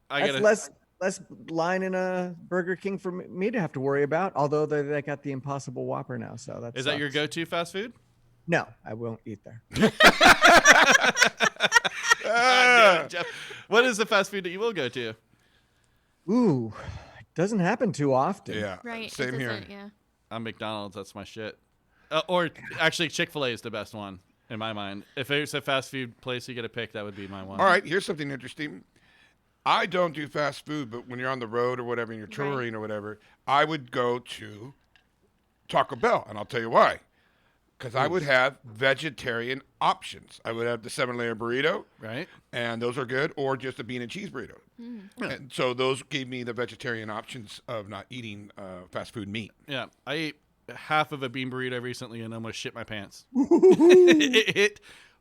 I That's gotta. less line in a Burger King for me to have to worry about. Although they got the Impossible Whopper now, so that's. Is that your go-to fast food? No, I won't eat there. God damn it, Jeff. What is the fast food that you will go to? Ooh, it doesn't happen too often. Yeah. Right. Same it here. doesn't, Yeah. I'm McDonald's. That's my shit. Or actually, Chick-fil-A is the best one in my mind. If there's a fast food place you get to pick, that would be my one. All right, here's something interesting. I don't do fast food, but when you're on the road or whatever, and you're touring or whatever, I would go to Taco Bell, and I'll tell you why. Because I would have vegetarian options. I would have the 7-layer burrito, Right? and those are good, or just a bean and cheese burrito. And so those gave me the vegetarian options of not eating fast food meat. Yeah. I ate half of a bean burrito recently and almost shit my pants. it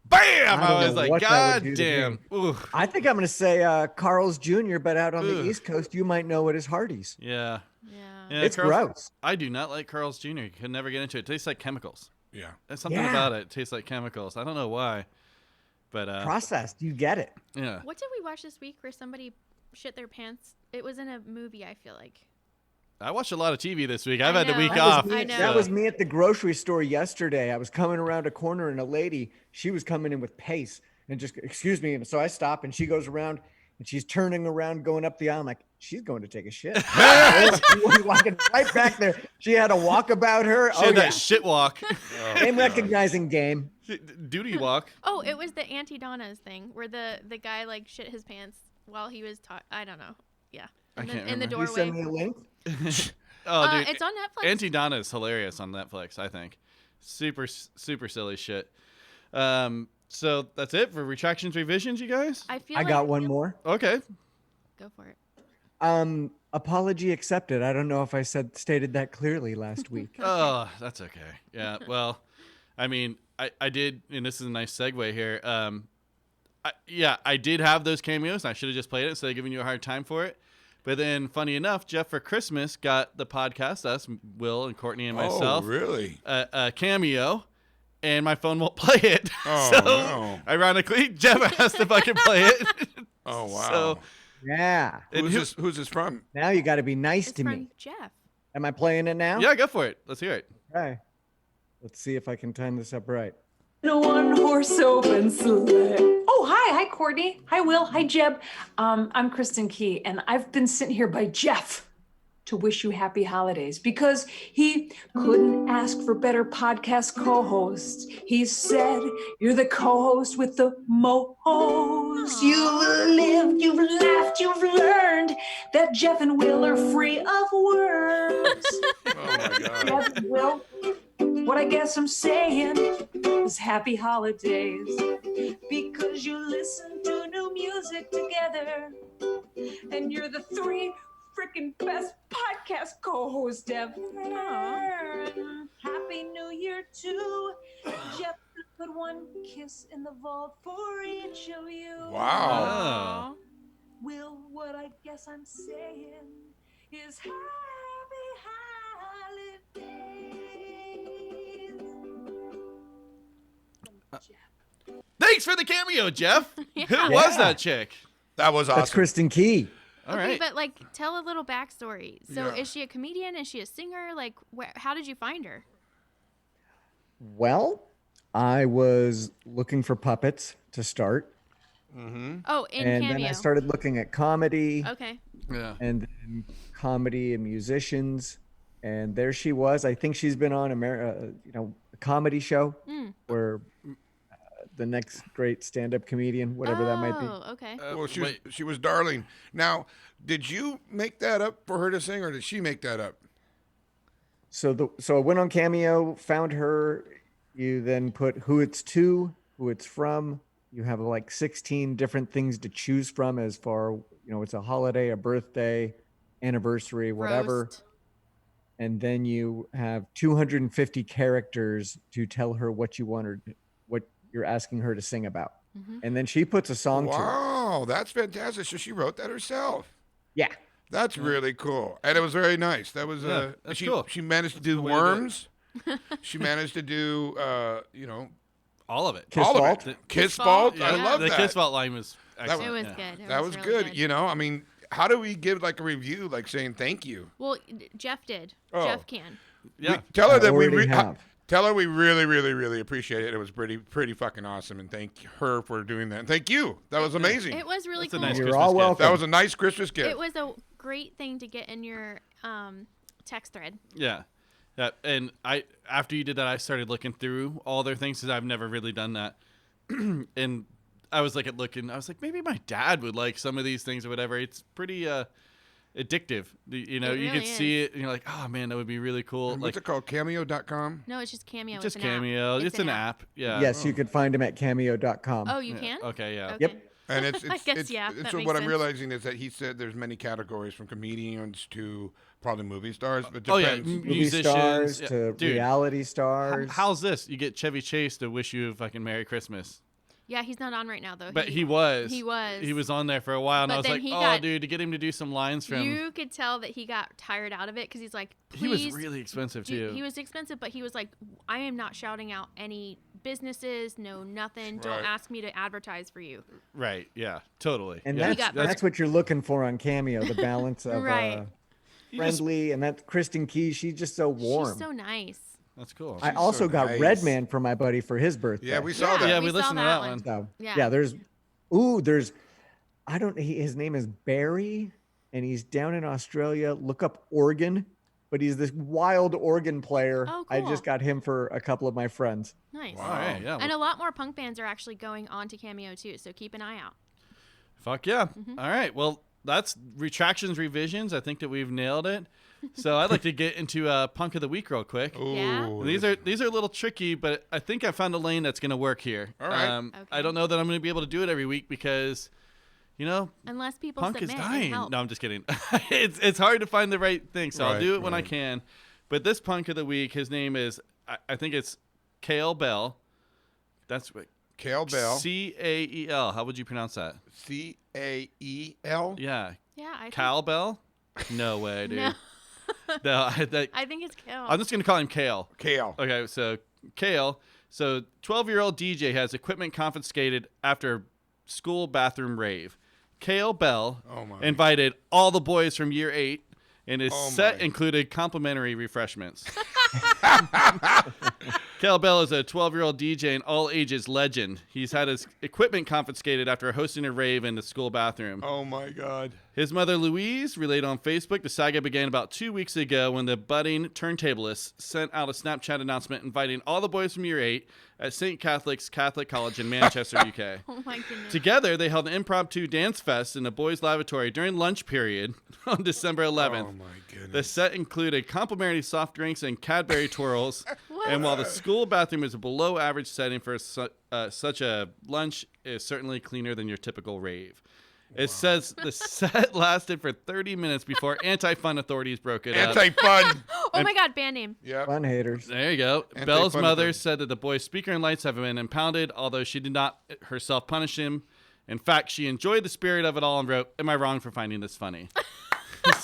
bam! I don't I was know like, what that God would do to damn. Ooh. I think I'm going to say Carl's Jr., but out on the Ugh. East Coast, you might know it as Hardee's. Yeah. Yeah. Yeah, It's Carl's- gross. I do not like Carl's Jr. Could never get into it. It tastes like chemicals. Yeah. There's something Yeah. about it. It tastes like chemicals. I don't know why. But Processed. You get it. yeah. What did we watch this week where somebody shit their pants? It was in a movie, I feel like. I watched a lot of TV this week. I've I had the know. week That off. was me- I know. That was me at the grocery store yesterday. I was coming around a corner and a lady, she was coming in with pace and just, excuse me. And so I stop and she goes around and she's turning around, going up the aisle. I'm like, she's going to take a shit. She was walking right back there. She had a walk about her. She Oh, had yeah. that shit walk. Name recognizing game. Duty walk. Oh, it was the Auntie Donna's thing where the guy like shit his pants while he was I don't know. Yeah. I In can't the remember. You send doorway. me a link. Oh, dude, It's on Netflix. Auntie Donna is hilarious on Netflix. I think super silly shit. So that's it for retractions, revisions, you guys. I feel I like got one more. Okay. Go for it. Apology accepted. I don't know if I stated that clearly last week. Oh, that's okay. Yeah. Well, I mean, I did, and this is a nice segue here. I did have those cameos. And I should have just played it instead of giving you a hard time for it. But then, funny enough, Jeff for Christmas got the podcast, us, Will and Courtney and myself, Oh, really? a cameo, and my phone won't play it. Oh, so, no. ironically, Jeff has to fucking play it. Oh, wow. So, Yeah. Who's this from? Now you got to be nice It's to from me. Jeff. Am I playing it now? yeah, go for it. Let's hear it. Okay. Let's see if I can time this up right. In a one-horse open sleigh. Oh, hi, Courtney. Hi, Will. Hi, Jeb. I'm Kristen Key, and I've been sitting here by Jeff to wish you happy holidays because he couldn't ask for better podcast co-hosts. He said you're the co-host with the most. You've lived, you've laughed, you've learned that Jeff and Will are free of words. Oh, my God. Jeff and Will, what I guess I'm saying is happy holidays because you listen to new music together and you're the three freaking best podcast co-hosts ever. Happy New Year to Jeff. Put one kiss in the vault for each of you. Wow. Oh. Will, what I guess I'm saying is happy holidays. Jeff. Thanks for the cameo, Jeff. Yeah. Who was Yeah. that chick? That was awesome. That's Kristen Key. All Okay, right. but like, tell a little backstory. So, Yeah. is she a comedian? Is she a singer? Like, how did you find her? Well, I was looking for puppets to start. Oh, in And cameo. then I started looking at comedy Okay. Yeah. and then comedy and musicians. And there she was. I think she's been on a comedy show where the next great stand-up comedian, whatever that might be. Oh, okay. Well, she wait. was darling. Now, did you make that up for her to sing, or did she make that up? So I went on Cameo, found her. You then put who it's to, who it's from. You have like 16 different things to choose from as far, it's a holiday, a birthday, anniversary, whatever. Roast. And then you have 250 characters to tell her what you want her, what you're asking her to sing about. And then she puts a song to it. Wow, that's fantastic. So she wrote that herself. Yeah. That's really cool, and it was very nice. That was that's she. cool. She managed to do way to do it. worms. She managed to do All of it. Kiss all Vault? of it. Kiss Kiss Vault. Vault, I yeah. love the that. Kiss Vault line was excellent. It was yeah. good. It That was really good. I mean, how do we give like a review, like saying thank you? Well, Jeff did. Oh. Jeff can. Yeah. Tell her I that we already have. tell her we really, really, really appreciate it. It was pretty fucking awesome, and thank her for doing that. And thank you. That was amazing. It was really That's a cool. nice You're Christmas all gift. welcome. That was a nice Christmas gift. It was a great thing to get in your text thread. Yeah. Yeah. And after you did that, I started looking through all their things because I've never really done that. And I was like, maybe my dad would like some of these things or whatever. It's pretty addictive. You It could really see it and you're like, oh man, that would be really cool. And Like what's it called? Cameo.com. No, it's just Cameo. just it's an Cameo. App. It's an app. Yeah. Yes, you could find him at cameo.com. Oh, you Yeah. can? Okay. Yeah. Okay. Yep. And it's I guess, yeah, that so makes what I'm sense. realizing is that he said there's many categories from comedians to probably movie stars. But Oh, yeah. depends. Movie musicians, stars yeah. to Dude, reality stars. How's this? You get Chevy Chase to wish you a fucking Merry Christmas. Yeah, he's not on right now though. But he was. He was. He was on there for a while, and But I was then like, he "Oh, got- dude, to get him to do some lines from." You could tell that he got tired out of it because he's like, please. He was really expensive do- too. He was expensive, but he was like, I am not shouting out any businesses, no nothing. Don't Right. ask me to advertise for you. Right? Yeah. Totally. And yeah. that's what you're looking for on Cameo, the balance of Right. friendly, and that's Kristen Key. She's just so warm. She's so nice. That's cool. I She's also so got nice. Redman for my buddy for his birthday. Yeah, we saw Yeah. that. yeah, we we saw listened to that that one. one. So, Yeah. there's I don't his name is Barry and he's down in Australia. Look up organ, but he's this wild organ player. Oh, I cool. just got him for a couple of my friends. Nice. All right. Yeah. And a lot more punk bands are actually going on to Cameo too, so keep an eye out. Fuck yeah. Mm-hmm. All right. Well, that's retractions, revisions. I think that we've nailed it. So I'd like to get into Punk of the Week real quick. Yeah. Ooh, And these are a little tricky, but I think I found a lane that's going to work here. All right. Okay. I don't know that I'm going to be able to do it every week because, Unless people Punk is submit and dying. help. No, I'm just kidding. it's hard to find the right thing, so I'll Right, do it when I right. can. But this Punk of the Week, his name is, I think it's Cale Bell. That's what. Cale Bell. Cael. How would you pronounce that? Cael. Yeah. Yeah, I think, Cal Bell? No way, dude. No. No, I think it's Kale. I'm just going to call him Cale. Cale. Okay, so Cale. So 12-year-old DJ has equipment confiscated after school bathroom rave. Cale Bell Oh, my. invited all the boys from year 8, and his Oh, set my. included complimentary refreshments. Cale Bell is a 12-year-old DJ and all-ages legend. He's had his equipment confiscated after hosting a rave in the school bathroom. Oh, my God. His mother, Louise, relayed on Facebook, the saga began about 2 weeks ago when the budding turntablist sent out a Snapchat announcement inviting all the boys from year 8 at St. Catholic College in Manchester, UK. Oh my goodness. Together, they held an impromptu dance fest in the boys' lavatory during lunch period on December 11th. Oh, my goodness. The set included complimentary soft drinks and Cadbury twirls. What? And while the school bathroom is a below average setting for such a lunch, it is certainly cleaner than your typical rave. It says the set lasted for 30 minutes before anti-fun authorities broke it up. Anti-fun. Oh my God, band name. Yep. Fun haters. There you go. Anti-fun Bell's mother authorities. said that the boy's speaker and lights have been impounded, although she did not herself punish him. In fact, she enjoyed the spirit of it all and wrote, "Am I wrong for finding this funny?"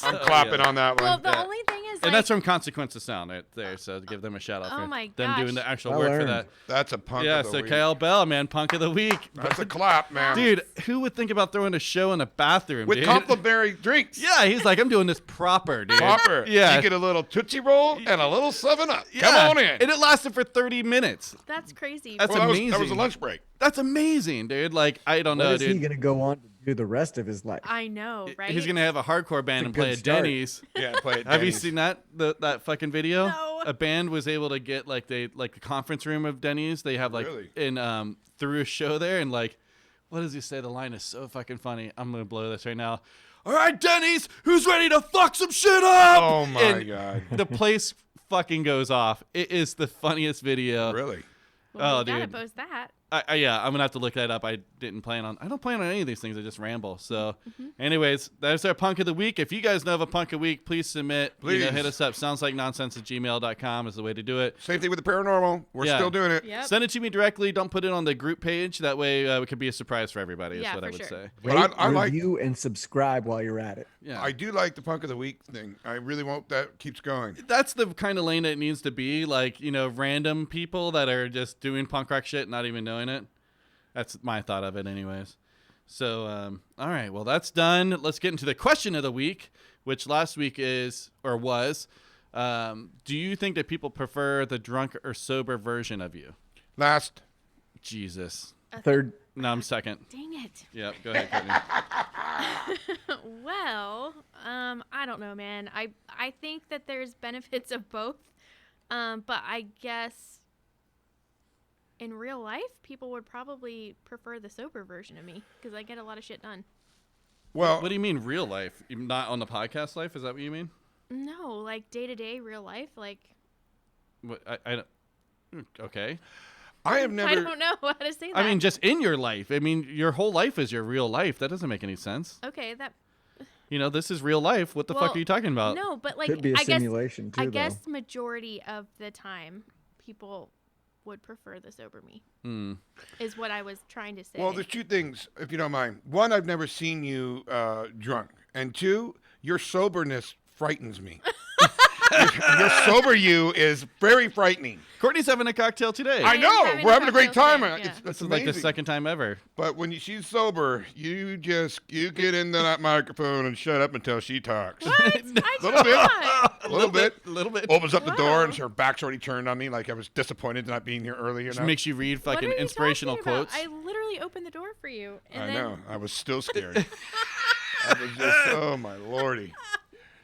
I'm clapping on that one. Well, the Yeah. only thing is, And like, that's from Consequence of Sound right there, so give them a shout out Oh for my them gosh. doing the actual Well work for earned. that. That's a punk Yeah, of the so week. Kyle Bell, man, Punk of the Week. That's a clap, man. Dude, who would think about throwing a show in a bathroom, With dude? complimentary drinks. Yeah, he's like, I'm doing this proper, dude. Proper. Yeah. You get a little Tootsie Roll and a little 7-Up. Yeah. Come on in. And it lasted for 30 minutes. that's crazy. That's Well, that was a amazing. lunch break. That's amazing, dude. Like, I don't What know, is he dude. gonna go on to do the rest of his life? I know, right? He's going to have a hardcore band a and play good at start. Denny's. Yeah, play it. Have you Denny's. seen that fucking video? No. A band was able to get like the conference room of Denny's. They have like Really? in through a show there, and like, what does he say? The line is so fucking funny. I'm gonna blow this right now. All right, Denny's, who's ready to fuck some shit up? Oh, my And God. the place fucking goes off. It is the funniest video. Really? well, oh, we gotta dude. post that. Yeah, I'm gonna have to look that up. I don't plan on any of these things. I just ramble. So, anyways, that's our Punk of the Week. If you guys know of a Punk of the Week, please submit. Please. Hit us up. soundslikenonsense@gmail.com is the way to do it. Same thing with the paranormal. We're Yeah. still doing it. Yep. Send it to me directly. Don't put it on the group page. That way, it could be a surprise for everybody. Is Yeah, what I for would sure. say. But Rate, I like- review, and subscribe while you're at it. Yeah, I do like the Punk of the Week thing. I really hope that keeps going. that's the kind of lane it needs to be. Like, random people that are just doing punk rock shit, not even knowing it. That's my thought of it, anyways. So, all right, well, that's done. Let's get into the question of the week, which last week was, do you think that people prefer the drunk or sober version of you? Last. Jesus. Third, No, I'm second. Dang it. Yep, go ahead, Courtney. Well, I don't know, man. I think that there's benefits of both. But I guess in real life, people would probably prefer the sober version of me because I get a lot of shit done. Well, What do you mean real life? Not on the podcast life? Is that what you mean? No, like day-to-day real life, like What, I don't. Okay. I have never. I don't know how to say that. I mean, just in your life. I mean, your whole life is your real life. That doesn't make any sense. okay, that This is real life. What the fuck Well, are you talking about? no, but like could be a I guess simulation too, I though. guess majority of the time people would prefer the sober me. Is what I was trying to say. Well, there's two things, if you don't mind. One, I've never seen you drunk, and two, your soberness frightens me. your sober you is very frightening. Courtney's having a cocktail today. I am know. having We're a having a great cocktail time. today, yeah. It's This is amazing. like the second time ever. But when she's sober, you get into that microphone and shut up until she talks. what? I Little did bit. not. A little bit. A little bit. Opens up the door and Wow. her back's already turned on me, like I was disappointed not being here earlier. Just enough. makes you read What fucking are you inspirational talking about? quotes. I literally opened the door for you, and I then know. I was still scared. I was just, oh my lordy.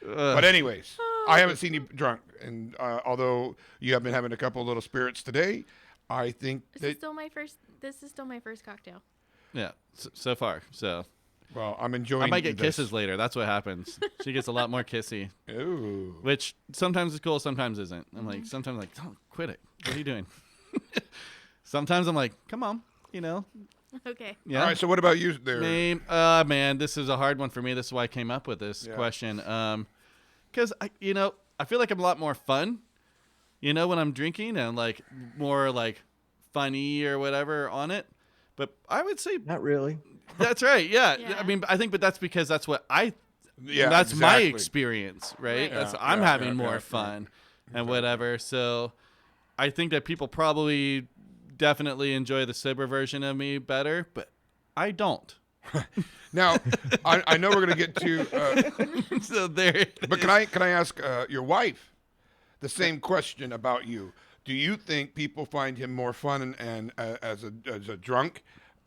But anyways, I haven't seen you drunk, and although you have been having a couple little spirits today, I think this is that still my first. This is still my first cocktail. Yeah, so far. So, Well, I'm enjoying. I might get this. kisses later. That's what happens. She gets a lot more kissy, Ooh. which sometimes is cool, sometimes isn't. I'm like, sometimes like, don't quit it. What are you doing? Sometimes I'm like, come on, you know. Okay. Yeah. All right. So what about you there? Name. Man, this is a hard one for me. This is why I came up with this question. Because I feel like I'm a lot more fun, when I'm drinking and like more like funny or whatever on it. But I would say Not really. that's right. Yeah. Yeah. I mean, I think, but that's because that's what Yeah, that's my exactly. experience, right? Right. That's Yeah, I'm yeah, having yeah, more yeah, fun and whatever. So I think that people probably definitely enjoy the sober version of me better, but I don't. Now, I know we're going to get to. So there. But can I ask your wife the same question about you? Do you think people find him more fun and as a drunk,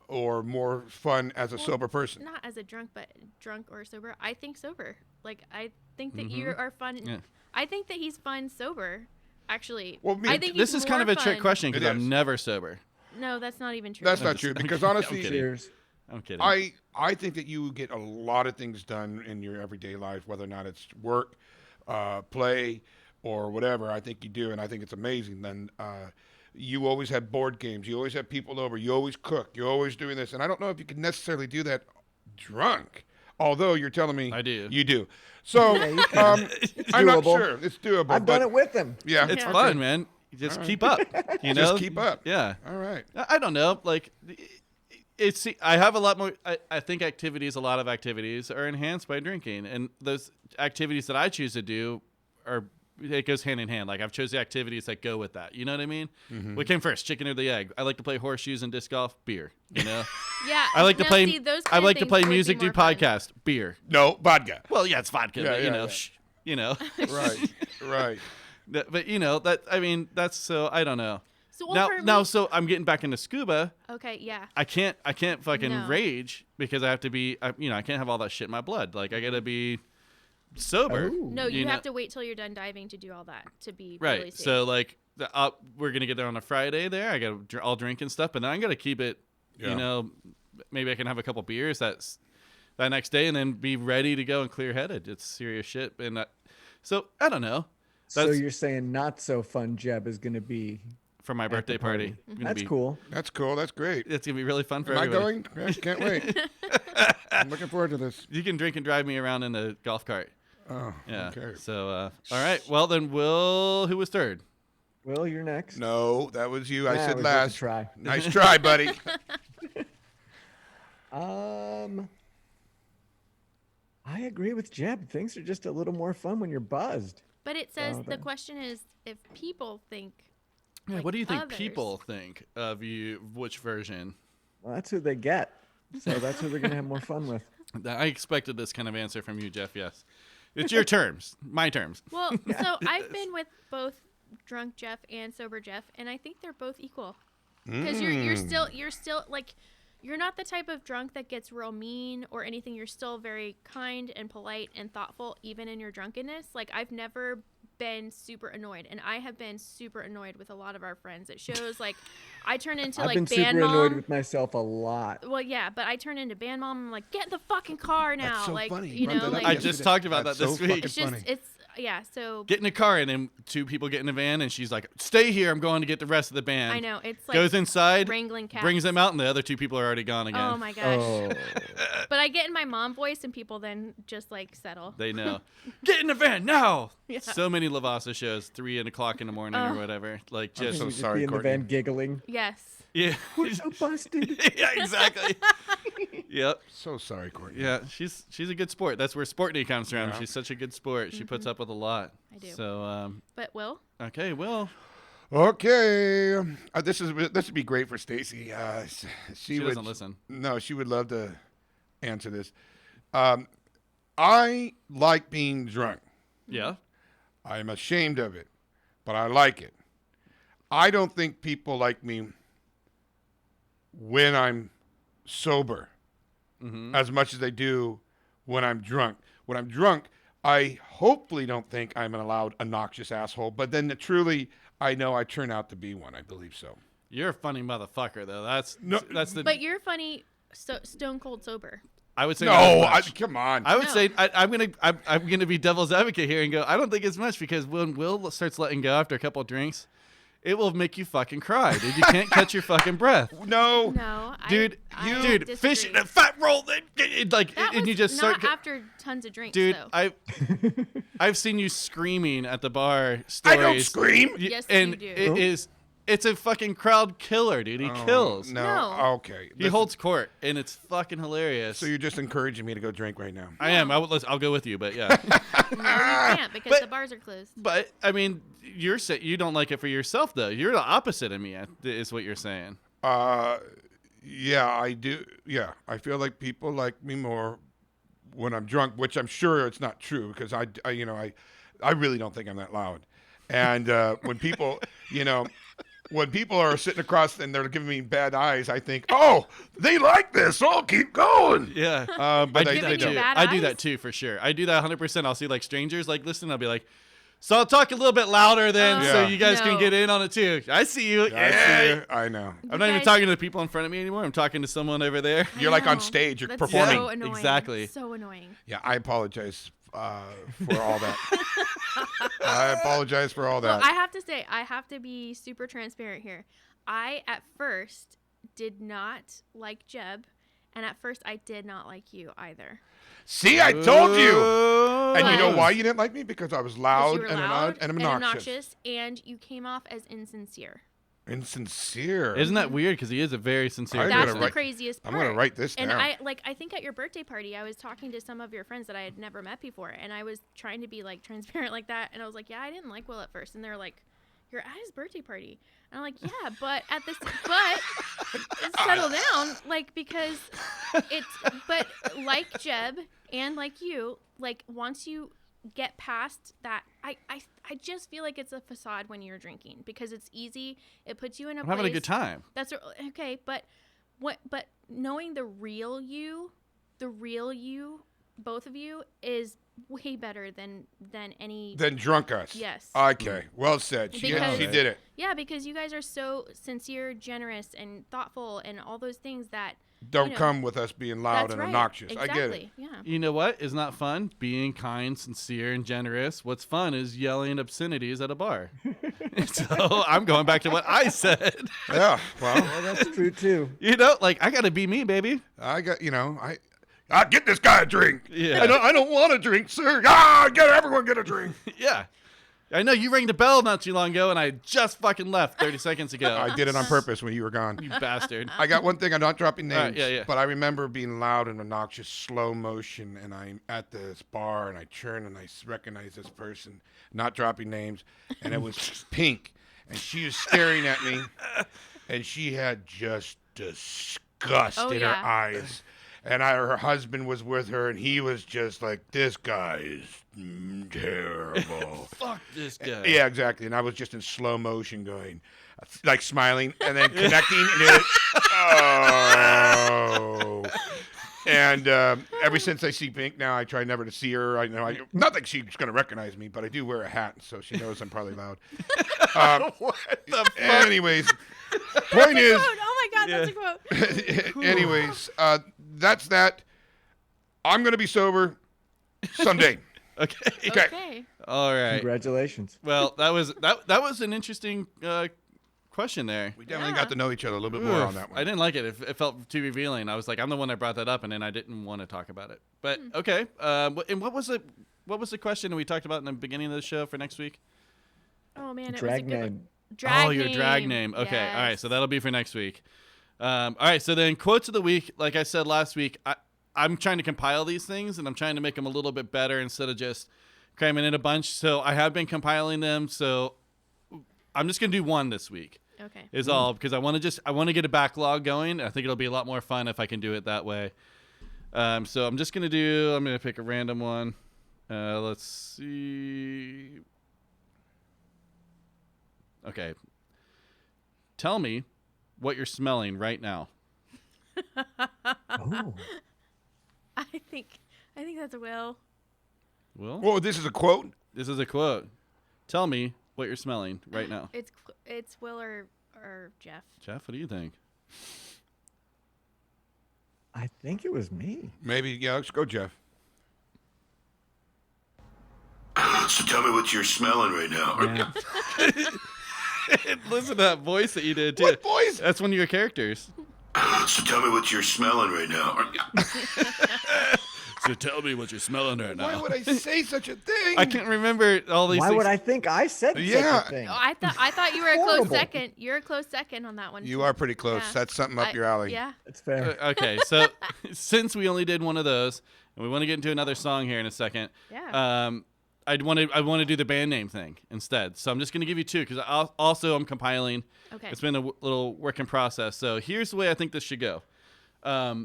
or more fun as a sober person? Not as a drunk, but drunk or sober. I think sober. Like, I think that you are fun. Yeah. I think that he's fun sober, actually. Well, I think This he's is kind of more a trick fun- question because It I'm is. never sober. No, that's not even true. That's I'm not just- true I'm because kidding. I'm honestly, kidding. Cheers. I'm kidding. I think that you get a lot of things done in your everyday life, whether or not it's work, play, or whatever. I think you do, and I think it's amazing. Then you always have board games. You always have people over. You always cook. You're always doing this, and I don't know if you can necessarily do that drunk. Although you're telling me I do. you do. So Yeah, you can. I'm not doable. sure. It's doable. I've but done it with him. Yeah, It's Yeah. fun, man. You just keep up. You know, Just keep up. Yeah. All right. I don't know. Like, I have a lot more. I think a lot of activities are enhanced by drinking, and those activities that I choose to do it goes hand in hand. Like, I've chosen activities that go with that. You know what I mean? Mm-hmm. What came first, chicken or the egg? I like to play horseshoes and disc golf. Beer. You know. Yeah. I like to now, play. see, those I kind of like to things play would be music, do more fun. podcast. Beer. No vodka. Well, yeah, it's vodka. Yeah, but, yeah, you know. yeah. You know. Right. Right. But that's so I don't know. So, well, for Now, me- so I'm getting back into scuba. Okay, yeah. I can't fucking No. rage because I have to be, I can't have all that shit in my blood. Like, I gotta be sober. Oh. No, you know? have to wait till you're done diving to do all that to be Right. really safe. So like, we're gonna get there on a Friday. There, I gotta all drink and stuff, but then I gotta keep it. Yeah. Maybe I can have a couple beers that next day and then be ready to go and clear headed. It's serious shit, and so I don't know. So That's you're saying not so fun Jeb is going to be for my at the birthday party. Gonna That's be- cool. That's cool. That's great. It's gonna be really fun for Am I everybody. going? I can't wait. I'm looking forward to this. You can drink and drive me around in a golf cart. Oh, Yeah. okay. So, all right. Well, then who was third? Will, you're next. No, that was you. I Nah, said it was worth a last. try. Nice try, buddy. I agree with Jeb. Things are just a little more fun when you're buzzed. But it says Oh, the then. question is if people think. Yeah, like what do you think others. people think of you? Which version? Well, that's who they get. So that's who they're going to have more fun with. I expected this kind of answer from you, Jeff. Yes, it's your terms, my terms. Well, so I've been with both drunk Jeff and sober Jeff, and I think they're both equal. Because you're still like, you're not the type of drunk that gets real mean or anything. You're still very kind and polite and thoughtful, even in your drunkenness. Like, I've never been super annoyed, and I have been super annoyed with a lot of our friends. It shows, like, I turn into I've like been band super annoyed mom. with myself a lot. Well, yeah, but I turn into band mom. I'm like, get in the fucking car now. That's so like, funny. you Brought know, that up like I yesterday. just talked about That's that this so week. fucking it's just funny. it's yeah. So Get in a car, and then two people get in a van, and she's like, "Stay here. I'm going to get the rest of the band." I know it's like Goes inside, wrangling cats. brings them out, and the other two people are already gone again. Oh my gosh. Oh, But I get in my mom voice, and people then just like settle. They know. Get in the van now. Yeah. So many Lavasa shows, 3:00 in the morning or whatever. Like I'm just so you just sorry, be in Courtney. the van giggling. Yes. yeah, We're so busted. yeah, exactly. Yep. So sorry, Courtney. Yeah, she's a good sport. That's where Sportney comes from. Yeah. She's such a good sport. She puts up with a lot. I do. So But Will, okay, well, Okay. This would be great for Stacy. she would, doesn't listen. No, she would love to answer this. I like being drunk. Yeah. I'm ashamed of it, but I like it. I don't think people like me when I'm sober as much as they do when I'm drunk. When I'm drunk, I hopefully don't think I'm an loud, obnoxious asshole, but then truly, I know I turn out to be one. I believe so. You're a funny motherfucker, though. That's No, that's the. but you're funny, so stone cold sober. I would say No, not as much. come on. I would No. say I'm gonna be devil's advocate here and go. I don't think it's much because when Will starts letting go after a couple of drinks, it will make you fucking cry, dude. You can't catch your fucking breath. No. No, Dude, I fish disagree. a fat roll, like, That and was you just not start. after tons of drinks, Dude, though. I've seen you screaming at the bar. I Stories. don't scream. Yes, and you do. it's a fucking crowd killer, dude. He kills. No. No. Okay. He holds court, and it's fucking hilarious. So you're just encouraging me to go drink right now. I am. I'll go with you, but yeah. No, you can't because the bars are closed. But I mean, you don't like it for yourself though. You're the opposite of me, is what you're saying. Yeah, I do. Yeah, I feel like people like me more when I'm drunk, which I'm sure it's not true because I really don't think I'm that loud. And when people, when people are sitting across and they're giving me bad eyes, I think, oh, they like this. I'll keep going. Yeah. But I they do that you too. bad I do eyes? that too for sure. I do that 100%. I'll see like strangers like listen. I'll be like, so I'll talk a little bit louder then, so Yeah. you guys can No. get in on it too. I see you. I see you. I know. I'm not even guys- talking to the people in front of me anymore. I'm talking to someone over there. I You're like on know. stage. You're That's performing. So annoying. Exactly. So annoying. Yeah, I apologize for all that. I apologize for all that. Well, I have to say, I have to be super transparent here. I, at first, did not like Jeb, and at first, I did not like you either. See, I told you. And you know But- why you didn't like me? Because I was 'Cause loud you were and loud and obnoxious. and you came off as insincere. Insincere. Isn't that weird? Because he is a very sincere I'm That's gonna the person. write- craziest I'm part. gonna write this And down. I think at your birthday party, I was talking to some of your friends that I had never met before, and I was trying to be like transparent like that, and I was like, yeah, I didn't like Will at first, and they're like, you're at his birthday party, and I'm like, yeah, but settle down, like, because but like Jeb and like you, like once you get past that, I just feel like it's a facade when you're drinking because it's easy. It puts you in a I'm place. having a good time. That's okay, but knowing the real you, both of you, is way better than any. Then drunk us. Yes. Okay. Well said. She Because- did it. Yeah, because you guys are so sincere, generous, and thoughtful, and all those things that Don't come with us being loud that's and right. obnoxious. Exactly. I get it. Yeah. You know what is not fun? Being kind, sincere, and generous. What's fun is yelling obscenities at a bar. So I'm going back to what I said. Yeah. Well, Well, that's true too. Like I gotta be me, baby. I got I get this guy a drink. Yeah. I don't want a drink, sir. Everyone get a drink. Yeah. I know you rang the bell not too long ago, and I just fucking left 30 seconds ago. I did it on purpose when you were gone. You bastard. I got one thing. I'm not dropping All right, names, yeah. but I remember being loud and obnoxious, slow motion, and I'm at this bar, and I turn and I recognize this person, not dropping names, and it was Pink, and she was staring at me, and she had just disgust Oh, in yeah. her eyes. And her husband was with her, and he was just like, this guy is terrible. Fuck this guy. Yeah, exactly. And I was just in slow motion going, like smiling and then connecting. And oh. And ever since I see Pink now, I try never to see her. Not that she's going to recognize me, but I do wear a hat, so she knows I'm probably loud. What the fuck? Anyways, point is, Oh my God, that's a quote. anyways, that's that. I'm going to be sober someday. Okay. Okay. All right. Congratulations. Well, that was an interesting question there. We definitely Yeah. got to know each other a little bit more on that one. I didn't like it. It felt too revealing. I was like, I'm the one that brought that up, and then I didn't want to talk about it. But okay. And what was the question that we talked about in the beginning of the show for next week? Oh man, it Drag was a good name. drag Your drag name. Okay. Yes. All right. So that'll be for next week. All right. So then quotes of the week. Like I said last week, I'm trying to compile these things, and I'm trying to make them a little bit better instead of just cramming in a bunch. So I have been compiling them. So I'm just gonna do one this week. Okay. Is all because I want to get a backlog going. I think it'll be a lot more fun if I can do it that way. So I'm gonna pick a random one. Let's see. Okay. Tell me what you're smelling right now. Oh. I think that's a Will. Will? Whoa, this is a quote? This is a quote. Tell me what you're smelling right now. It's Will or Jeff. Jeff, what do you think? I think it was me. Maybe, yeah, let's go, Jeff. So tell me what you're smelling right now. Yeah. Listen to that voice that you did too. What voice? That's one of your characters. So tell me what you're smelling right now. So tell me what you're smelling right Why now. would I say such a thing? I can't remember all these Why things. would I think I said Yeah. such a thing? Oh, I thought you were a close Horrible. second. You're a close second on that one. You are pretty close. Yeah. That's something up your alley. Yeah. It's fair. Okay, so since we only did one of those, and we want to get into another song here in a second. Yeah. I want to do the band name thing instead. So I'm just going to give you two because I'm compiling. Okay. It's been a little work in process. So here's the way I think this should go. I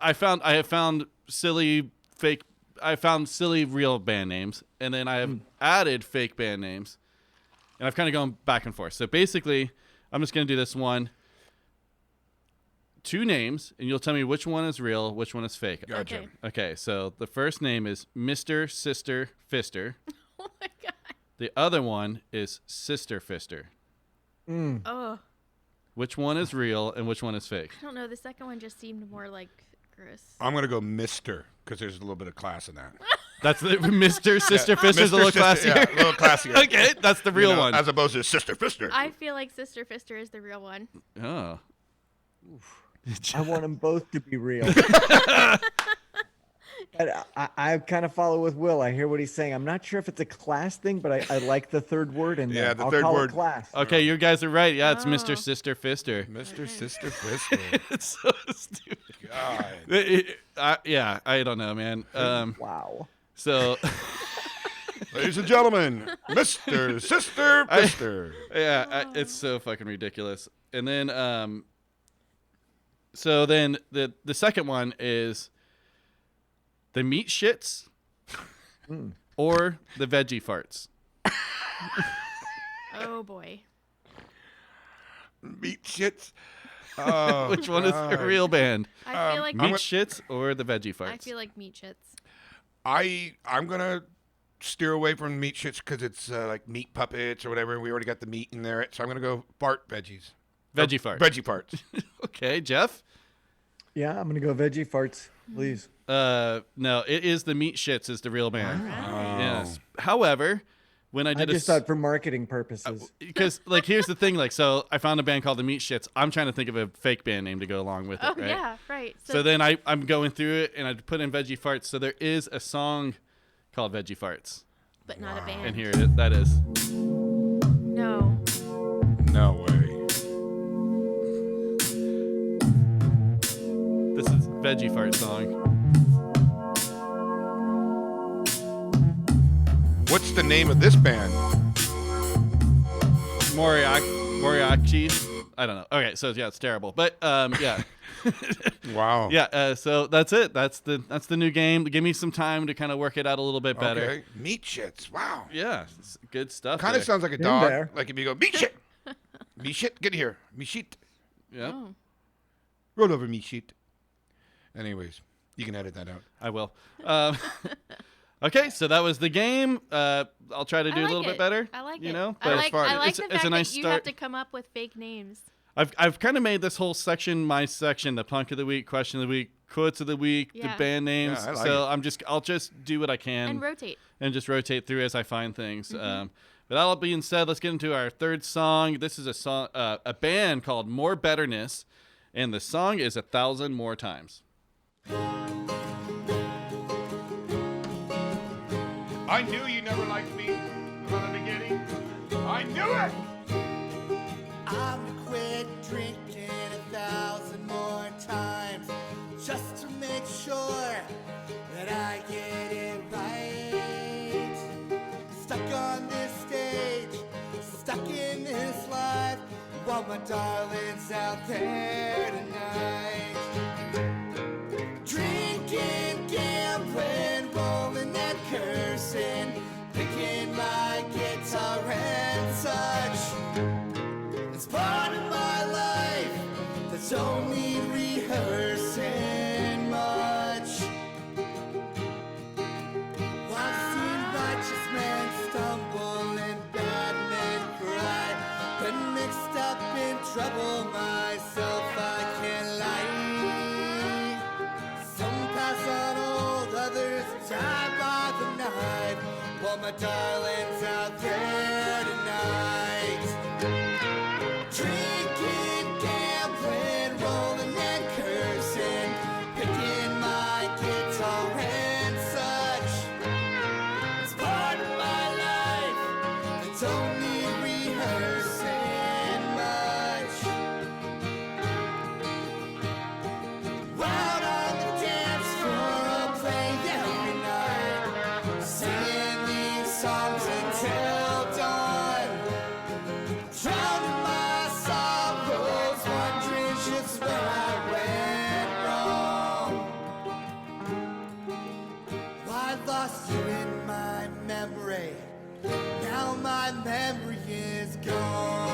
have found silly real band names, and then I have added fake band names, and I've kind of gone back and forth. So basically, I'm just going to do this one. Two names, and you'll tell me which one is real, which one is fake. Gotcha. Okay. Okay, so the first name is Mr. Sister Fister. Oh my god. The other one is Sister Fister. Oh, Which one is real and which one is fake? I don't know. The second one just seemed more like gross. I'm going to go Mr. because there's a little bit of class in that. That's the Mr. Sister Fister's a Mr. little Sister, classier. Yeah, a little classier. Okay, that's the real one. As opposed to Sister Fister. I feel like Sister Fister is the real one. Oh. I want them both to be real. But I kind of follow with Will. I hear what he's saying. I'm not sure if it's a class thing, but I like the third word in there. Yeah, the I'll third call word. it class. Okay, you guys are right. Yeah, it's Oh. Mr. Sister Fister. Mr. Sister Fister. It's so stupid. God. Yeah, I don't know, man. Wow. So, Ladies and gentlemen, Mr. Sister Fister. yeah, it's so fucking ridiculous. And then, so then the second one is the meat shits or the veggie farts. Oh boy. Meat shits. Oh, Which one is the God. real band? I feel like Meat shits or the veggie farts? I feel like meat shits. I'm going to steer away from meat shits because it's like meat puppets or whatever. We already got the meat in there. So I'm going to go fart veggies. Veggie farts. Veggie farts. Okay, Jeff? Yeah, I'm gonna go veggie farts, please. No, it is the meat shits is the real band. Yes. However, when I I did just thought for marketing purposes. because like here's the thing, like so I found a band called the Meat Shits. I'm trying to think of a fake band name to go along with Oh it, right? yeah, right. So then I'm going through it and I put in Veggie Farts. So there is a song called Veggie Farts. but not a band. And here that is. No. No way. This is Veggie Fart song. What's the name of this band? Moriarty. I don't know. Okay, so yeah, it's terrible. But yeah. Wow. Yeah, so that's it. That's the new game. Give me some time to kind of work it out a little bit better. Okay. Meat shits. Wow. Yeah, it's good stuff. Kind of there. sounds like a In dog. there. Like if you go, meat shit. Meat shit, get here. Meat shit. Yep, Oh. Roll over meat shit. Anyways, you can edit that out. I will. Okay, so that was the game. I'll try to do I a like little bit it. better. I like you it. know, I like, fun. I like It's- the it's fact a nice that you have start. to come up with fake names. I've kind of made this whole section my section: the punk of the week, question of the week, quotes of the week, Yeah. the band names. Yeah, I like so it. I'll just do what I can And rotate. and just rotate through as I find things. Mm-hmm. But that all being said, let's get into our third song. This is a song, a band called More Betterness, and the song is 1,000 More Times. I knew you never liked me from the beginning. I knew it. I'm gonna quit drinking 1,000 more times just to make sure that I get it right. Stuck on this stage, stuck in this life, while my darling's out there tonight. Drinking, gambling, rolling and cursing, picking my guitar and such. It's part of my life that don't need rehearsing much. I've seen righteous men stumble and bad men cry. Been mixed up in trouble myself, I can't lie. All my darlings out there tonight. Drinking, gambling, rolling and cursing, picking my guitar and such. It's part of my life. I don't need rehearsing much. Out on the dance floor, I'll play every night, singing these songs until dawn. Drowning my sorrows, wondering just where I went wrong. Well, I lost you in my memory. Now my memory is gone.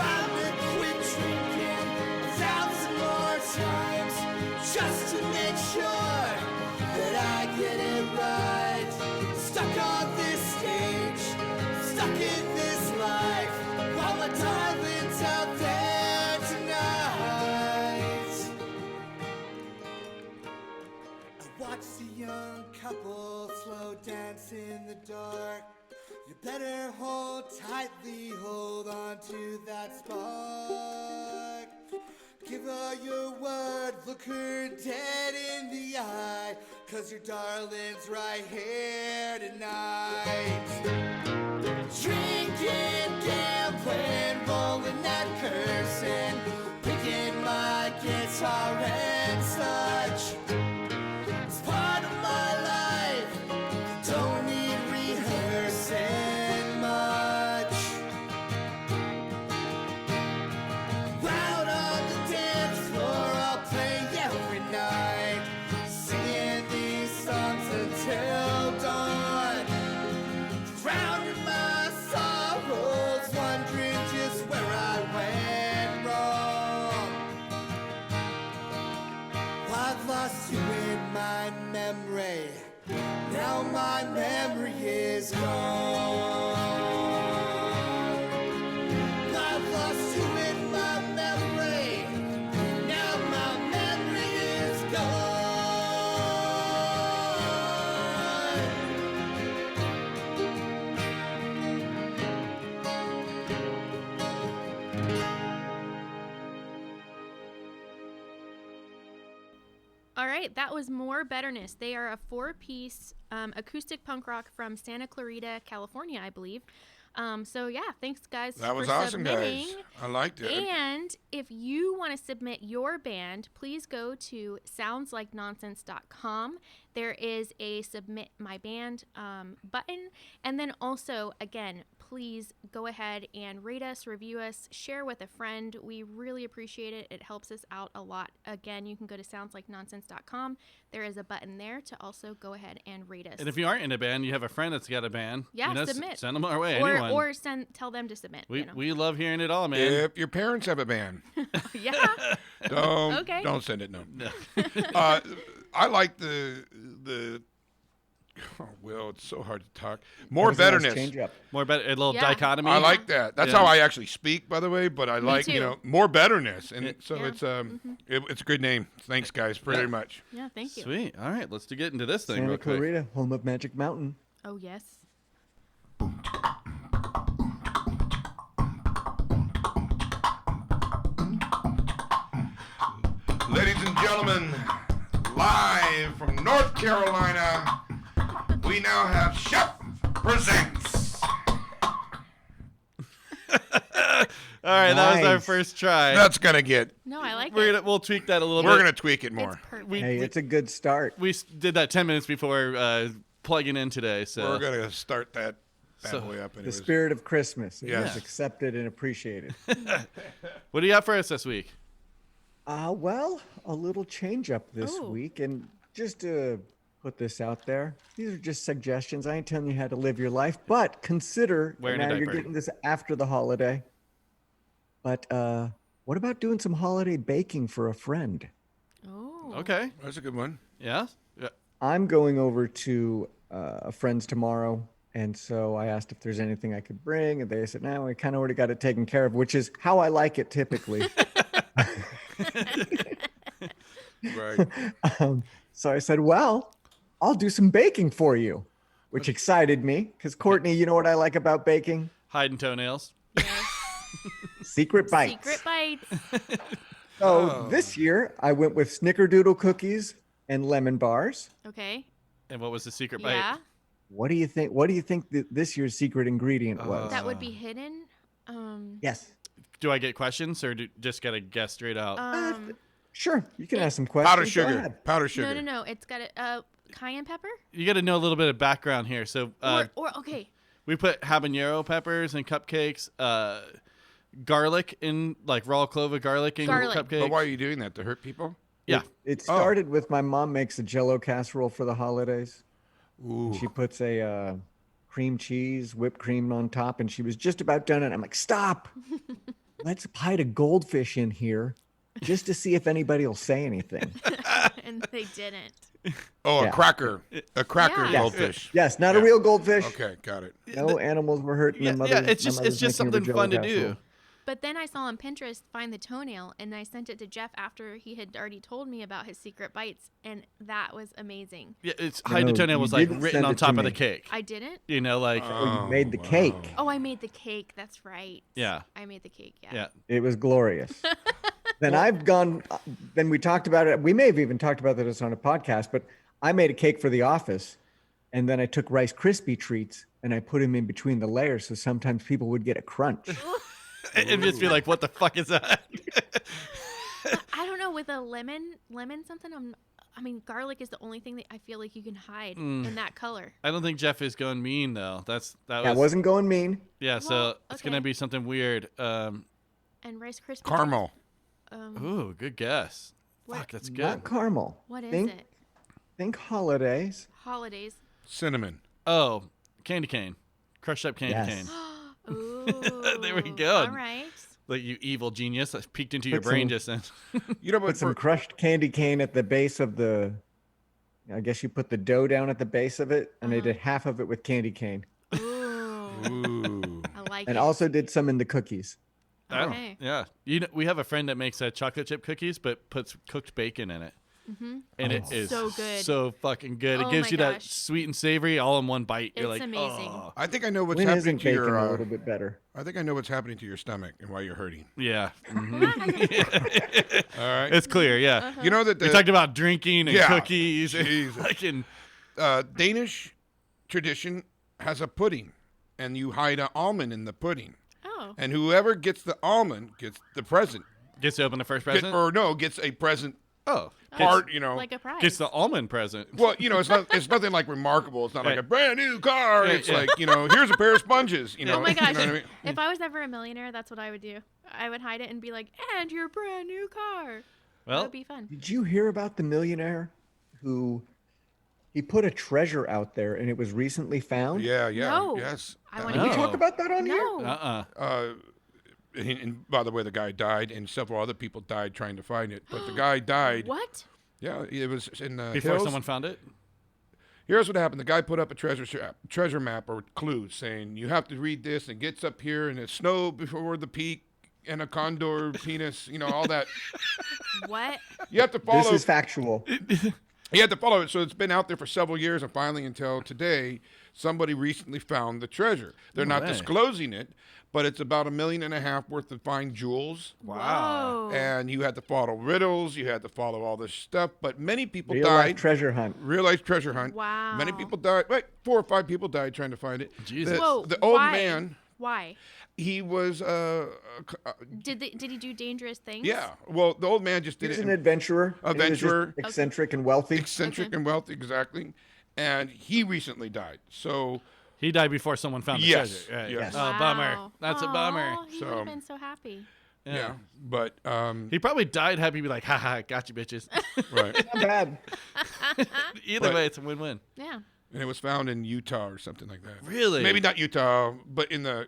I'm gonna quit drinking 1,000 more times just to make sure that I get it right. Stuck on this stage, stuck in this life, while my darling's out there tonight. I watch the young couple slow dance in the dark. You better hold tightly, hold on to that spark. Give her your word, look her dead in the eye, 'cause your darling's right here tonight. Drinking, gambling, rolling and cursing, picking my guitar and such. It's part of my life, don't need rehearsing much. Out on the dance floor, I'll play every night, singing these songs until dawn. Drowning my sorrows, wondering just where I went wrong. I've lost you in my memory. Now my memory is gone. I've lost you in my memory. Now my memory is gone. All right, that was More Betterness. They are a 4-piece acoustic punk rock from Santa Clarita, California, I believe. So yeah, thanks guys. That was for awesome, submitting. guys. I liked it. And if you want to submit your band, please go to soundslikenonsense.com. There is a submit my band button. And then also, again, please go ahead and rate us, review us, share with a friend. We really appreciate it. It helps us out a lot. Again, you can go to soundslikenonsense.com. There is a button there to also go ahead and rate us. And if you aren't in a band, you have a friend that's got a band. Yeah, submit. Send them our way. or anyone. or tell them to submit. We love hearing it all, man. If your parents have a band, Yeah. don't send it. No. I like the. Oh, Will, it's so hard to talk. More That was a nice betterness. change up. More better, a little Yeah. dichotomy. I like that. That's Yeah. how I actually speak, by the way. But I like, too. more betterness, and so Yeah. it's it's a good name. Thanks, guys, very much. Yeah, thank you. Sweet. All right, let's get into this thing Santa real quick. Clarita, home of Magic Mountain. Oh, yes. Ladies and gentlemen, live from North Carolina, we now have Chef Presents. All right, that was our Nice. first try. That's gonna get. No, I like it. We'll tweak that a little We're bit. gonna tweak it more. It's perfect. Hey, it's a good start. We did that 10 minutes before plugging in today. So We're gonna start that bad So- boy up. The Anyways. spirit of Christmas. It Yes. is accepted and appreciated. what do you got for us this week? Well, a little change up this Oh. week. And just to put this out there, these are just suggestions. I ain't telling you how to live your life, but consider Wearing a now you're diaper. getting this after the holiday. But what about doing some holiday baking for a friend? Oh. Okay. That's a good one. Yeah. I'm going over to a friend's tomorrow. And so I asked if there's anything I could bring. And they said, no, we kind of already got it taken care of, which is how I like it typically. Right. So I said, well, I'll do some baking for you, which excited me because Courtney, you know what I like about baking? Hiding toenails. Secret bites. Secret bites. So this year I went with snickerdoodle cookies and lemon bars. Okay. And what was the secret Yeah. bite? What do you think? What do you think this year's secret ingredient was? That would be hidden. Yes. Do I get questions or just got to guess straight out? Sure. You can ask some questions. Powder Go sugar. ahead. Powder sugar. No. It's got a cayenne pepper. You got to know a little bit of background here. So Or okay. we put habanero peppers in cupcakes, garlic in like raw clove of garlic in Garlic. cupcakes. But why are you doing that? To hurt people? Yeah. It started with my mom makes a Jello casserole for the holidays. Ooh. She puts a cream cheese, whipped cream on top, and she was just about done. And I'm like, stop. Let's hide a goldfish in here just to see if anybody will say anything. And they didn't. Oh, Yeah. a cracker. A cracker Yeah. goldfish. Yes, not a Yeah. real goldfish. Okay, got it. No animals were hurt. Yeah, it's just something fun to do. But then I saw on Pinterest find the toenail, and I sent it to Jeff after he had already told me about his secret bites, and that was amazing. Yeah, it's hide the No, toenail you was like didn't written send on it to top of me. the cake. I didn't. You know, like Oh, you made the cake. Oh, I made the cake. That's right. Yeah. I made the cake. Yeah. yeah. It was glorious. Then I've gone, then we talked about it. We may have even talked about this on a podcast, but I made a cake for the office. And then I took Rice Krispie treats and I put them in between the layers. So sometimes people would get a crunch. And just be like, what the fuck is that? I don't know, with a lemon something. I mean, garlic is the only thing that I feel like you can hide in that color. I don't think Jeff is going mean though. I wasn't going mean. Yeah, so Well, it's okay. gonna be something weird. And Rice Krispie. Caramel. Ooh, good guess. What- Fuck, that's good. Not caramel. What is think, it? Think holidays. Holidays. Cinnamon. Oh, candy cane, crushed up candy Yes. cane. Ooh. There we go. All right. Like you evil genius that peeked into your Put brain some- just then. You know, Put but some crushed candy cane at the base of the, I guess you put the dough down at the base of it, and I did half of it with candy cane. Ooh. Ooh. I like And it. also did some in the cookies. Okay. Yeah, we have a friend that makes chocolate chip cookies, but puts cooked bacon in it, and it is So good. so fucking good. Oh It gives my you that gosh. sweet and savory all in one bite. You're It's like, amazing. oh, I think I know what's When happening isn't to bacon your. a little bit better? I think I know what's happening to your stomach and why you're hurting. yeah. Mhm. All right. It's clear. Yeah. You know that We the talked about drinking and Yeah. cookies. And Jesus. fucking, Danish tradition has a pudding, and you hide an almond in the pudding, Oh. and whoever gets the almond gets the present. gets to open the first present. Gets a present oh, part. You know, Like a prize. gets the almond present. well, you know, it's nothing like remarkable. It's not like Right. a brand new car. Yeah, It's yeah. like, you know, here's a pair of sponges. You know, Oh my you gosh. know what I mean? If I was ever a millionaire, that's what I would do. I would hide it and be like, and your brand new car. That Well, would be fun. Did you hear about the millionaire who he put a treasure out there and it was recently found? Yeah, No. yes. I want Did to we No. hear. talk about that on here? No. And by the way, the guy died, and several other people died trying to find it. But the guy died. What? Yeah, it was in the before hills. someone found it. Here's what happened. The guy put up a treasure map or clues saying, you have to read this, and gets up here, and it's snow before the peak, and a condor penis, you know, all that. What? You have to follow. This is factual. You have to follow it. So it's been out there for several years, and finally, until today, somebody recently found the treasure. They're No not way. disclosing it, but it's about $1.5 million worth of fine jewels. Whoa. And you had to follow riddles. You had to follow all this stuff. But many people Real life died. treasure hunt. Real life treasure hunt. Wow. Many people died. Right, 4 or 5 people died trying to find it. Jesus. Whoa. The old why? man, Why? he was, Did he do dangerous things? yeah. Well, the old man just He did was it. an adventurer. He was just Adventurer. eccentric and wealthy. Eccentric Okay. and wealthy, exactly. And he recently died. So He died before someone found the Yes, treasure. Right. yes. Oh, bummer. Wow. That's a bummer. Aw, He So- would have been so happy. yeah, but He probably died happy, be like, haha, got you, bitches. right. Not bad. Either But- way, it's a win-win. Yeah. And it was found in Utah or something like that. Really? Maybe not Utah, but in the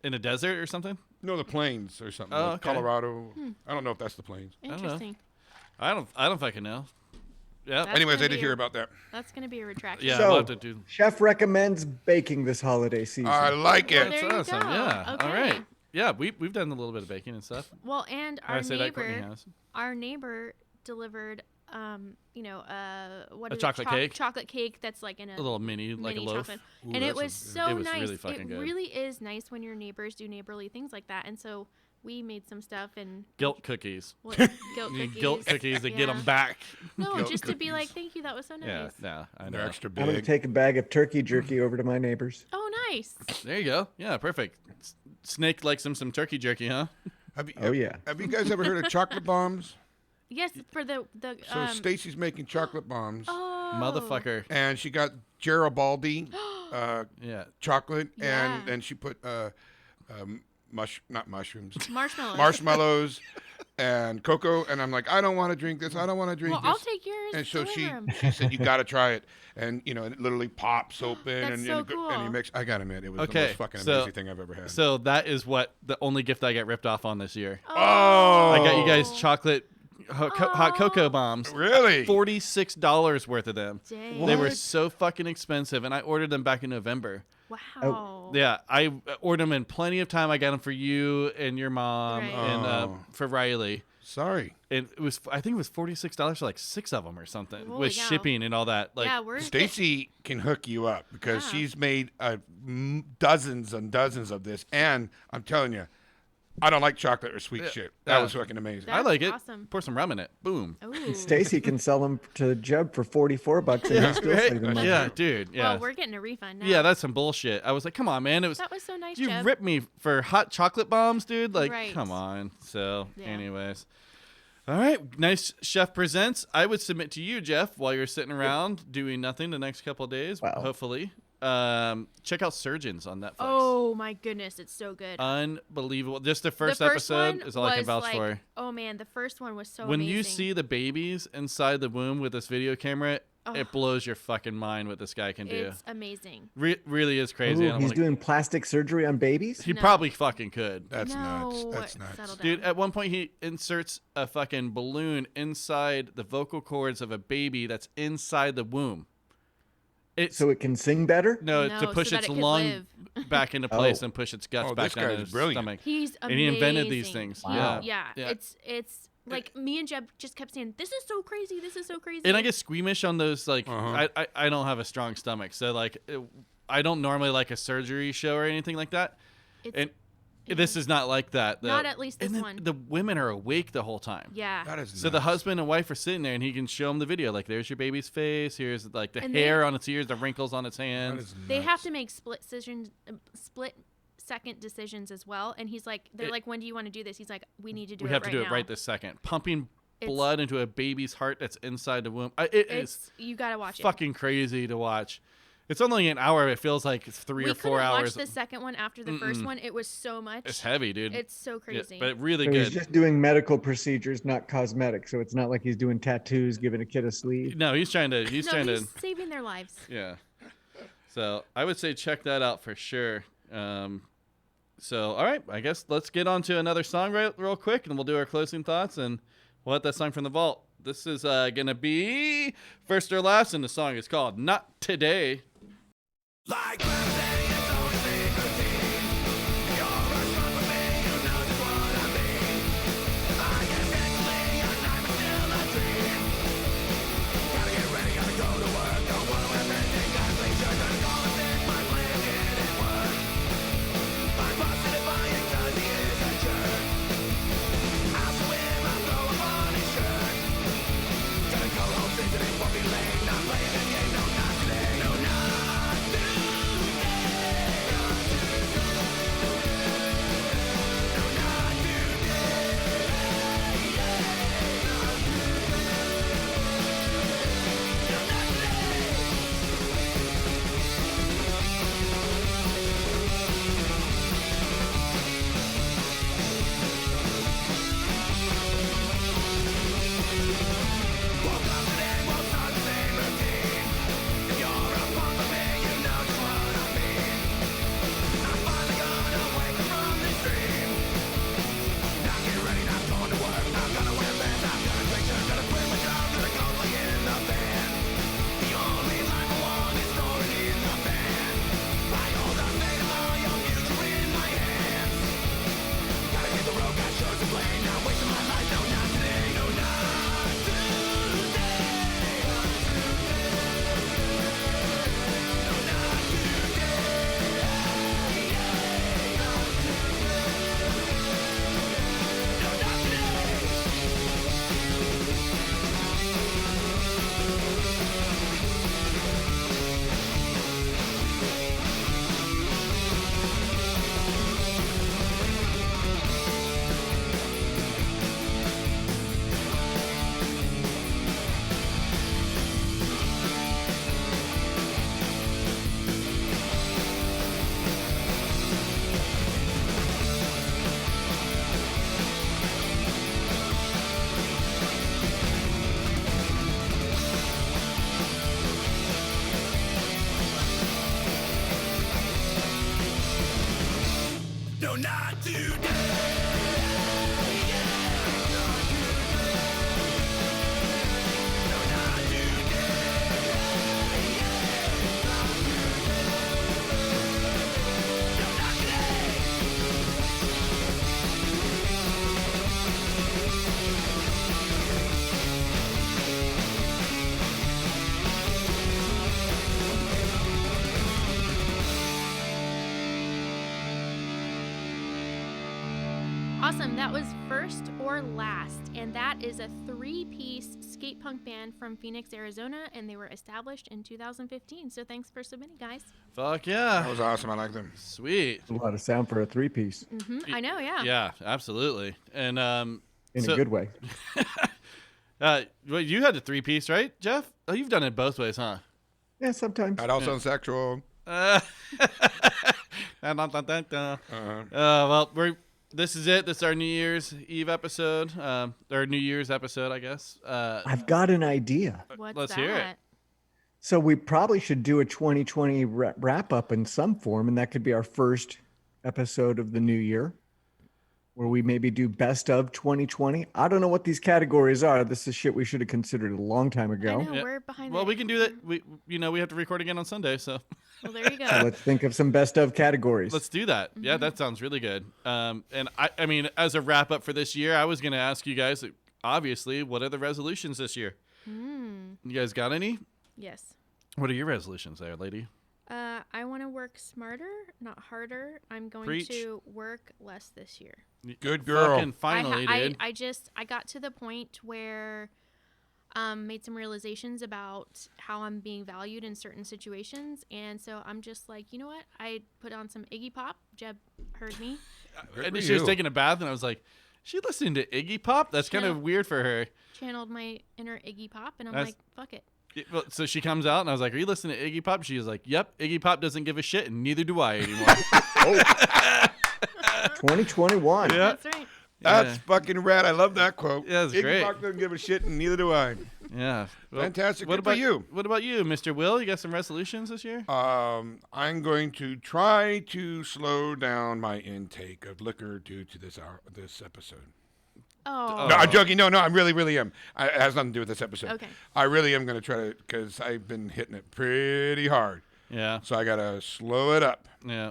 In a desert or something? the plains or something. Oh, like okay. Colorado. I don't know if that's the plains. don't know. Interesting. I don't fucking know. Yeah. That's Anyways, gonna I did be hear a- about that. That's going to be a retraction. Yeah, So, we'll have to do. Chef recommends baking this holiday season. I like Well, it. there That's you awesome. go. Yeah. Okay. All right. Yeah, we've done a little bit of baking and stuff. Well, and I say that Courtney neighbor, has. our neighbor delivered, what A is chocolate it? cake? Chocolate cake that's like in a A little mini, like a mini loaf. chocolate. Ooh, And it that's was so it was nice. really fucking it good. really is nice when your neighbors do neighborly things like that. And so we made some stuff and Guilt cookies. what, guilt You need cookies. guilt cookies to get Yeah. them back. No, Guilt just to be like, cookies. thank you. That was so nice. Yeah, yeah, I know. They're extra I'm going to big. take a bag of turkey jerky over to my neighbors. Oh, nice. There you go. Yeah, perfect. Snake likes some turkey jerky, huh? Oh, yeah. Have you guys ever heard of chocolate bombs? Yes, for the So Stacy's making chocolate bombs, oh. Motherfucker. and she got Garibaldi Yeah. chocolate, Yeah. and she put not mushrooms, Marshmallows. marshmallows, and cocoa. And I'm like, I don't want to drink this. I don't want to drink Well, this. I'll take yours. And so Deliver she 'em. she said, you got to try it. And it literally pops open, That's and so and you cool. mix. I gotta admit, it was the Okay, most fucking so- amazing thing I've ever had. So that is what the only gift I got ripped off on this year. Oh, I got you guys chocolate hot cocoa bombs. Really? $46 worth of them. Dang. They were What? so fucking expensive, and I ordered them back in November. Wow. Yeah, I ordered them in plenty of time. I got them for you and your mom Right. and Oh. for Riley. Sorry. And it was, I think it was $46 for like 6 of them or something Holy with cow. shipping and all that. Like, yeah, we're Stacy can hook you up because Yeah. she's made dozens and dozens of this, and I'm telling you, I don't like chocolate or sweet shit. That Yeah. was fucking amazing. I like it. awesome. Pour some rum in it. Boom. Ooh. Stacy can sell them to Jeb for $44 and he'll still save them money. Yeah, dude. Yeah. Well, we're getting a refund now. Yeah, that's some bullshit. I was like, come on, man. It was That was so nice, you Jeb. ripped me for hot chocolate bombs, dude. Like, Right. come on. So, Yeah. anyways. All right, nice Chef Presents. I would submit to you, Jeff, while you're sitting around doing nothing the next couple of days, Wow. hopefully. Check out Surgeons on Netflix. Oh my goodness, it's so good. Unbelievable. Just the first the first episode one is all I can was vouch like, for. Oh man, the first one was so When amazing. you see the babies inside the womb with this video camera, Ugh. it blows your fucking mind what this guy can do. it's amazing. Really is crazy. Ooh, I don't he's wanna- doing plastic surgery on babies? he No. probably fucking could. That's no, nuts. That's nuts. settle down. Dude, at one point he inserts a fucking balloon inside the vocal cords of a baby that's inside the womb. It's So it can sing better? no, No, to push so that its it could lung live. back into place Oh. and push its guts Oh, back this down guy in is his brilliant. stomach. He's And amazing. he invented these things. Wow. Yeah, Yeah. it's like me and Jeb just kept saying, "This is so crazy. This is so crazy." And I get squeamish on those. Like, Uh-huh. I don't have a strong stomach, so like, I don't normally like a surgery show or anything like that. It's, And this is not like that. Not at least and this then one. The women are awake the whole time. yeah. That is So the nuts. husband and wife are sitting there, and he can show them the video. Like, there's your baby's face. Here's like the And hair they- on its ears, the wrinkles on its That hands. is They nuts. have to make split second decisions as well. And he's like, they're like, "When do you want to do this?" He's like, "We need to do We it have right to do now." it right this second. Pumping It's- blood into a baby's heart that's inside the womb. It is You gotta watch it. fucking crazy to watch. It's only an hour. It feels like it's 3 We or 4 couldn't hours. watch the second one after the first one. It was so much. It's heavy, dude. It's so Yeah, crazy. but really So he's good. just doing medical procedures, not cosmetic. So it's not like he's doing tattoos, giving a kid a sleeve. No, he's trying to. He's no, trying he's to. saving their lives. Yeah. So I would say check that out for sure. So all right, I guess let's get on to another song real quick, and we'll do our closing thoughts, and we'll hit that song from the vault. This is gonna be First or Last, and the song is called "Not Today." Like birthday, it's always been routine. You're a strong for me, you know just what I mean. I guess mentally, your time is still a dream. Gotta get ready, gotta go to work. Don't wanna wear anything that please you. Gonna go and fix my plan, it didn't work. My boss didn't buy it 'cause he is a jerk. I'll swim, I'll throw up on his shirt. Gonna go home, fix it, it won't be late. Not playing the game, no, not today, no, not today. No, not today. Awesome. That was First or Last, and that is a 3-piece skate punk band from Phoenix, Arizona, and they were established in 2015. So thanks for submitting, guys. Fuck yeah. That was awesome. I like them. Sweet. A lot of sound for a 3-piece I know, yeah. Yeah, absolutely. And in a good way. well, you had a 3-piece, right, Jeff? Oh, you've done it both ways, huh? Yeah, sometimes. That all sounds sexual. Well, this is it. This is our New Year's Eve episode, or New Year's episode, I guess. I've got an idea. What's Let's that? hear it. So we probably should do a 2020 wrap up in some form, and that could be our first episode of the new year, where we maybe do best of 2020. I don't know what these categories are. This is shit we should have considered a long time I ago. know, we're behind Well, the- we can do that. We have to record again on Sunday, so Well, there you go. So let's think of some best of categories. let's do that. Yeah, that sounds really good. And I mean, as a wrap up for this year, I was going to ask you guys, obviously, what are the resolutions this year? You guys got any? Yes. What are your resolutions there, lady? I want to work smarter, not harder. I'm going Preach. to work less this year. Good girl. Fucking finally, dude. I got to the point where made some realizations about how I'm being valued in certain situations, and so I'm just like, you know what? I put on some Iggy Pop. Jeb heard me. Good And for she was you. taking a bath, and I was like, she listening to Iggy Pop? That's kind of No. weird for her. Channeled my inner Iggy Pop, and I'm That's- like, fuck it. Well, so she comes out, and I was like, are you listening to Iggy Pop? She was like, yep, Iggy Pop doesn't give a shit, and neither do I anymore. 2021. Yeah. That's right. That's fucking rad. I love that quote. Yeah, that's Iggy great. Pop doesn't give a shit, and neither do I. Yeah. Well, Fantastic. What Good about for you? What about you, Mr. Will? You got some resolutions this year? I'm going to try to slow down my intake of liquor due to this episode. Oh. No, I'm joking. No, I really am. It has nothing to do with this episode. Okay. I really am going to try to, because I've been hitting it pretty hard. Yeah. So I got to slow it up. Yeah.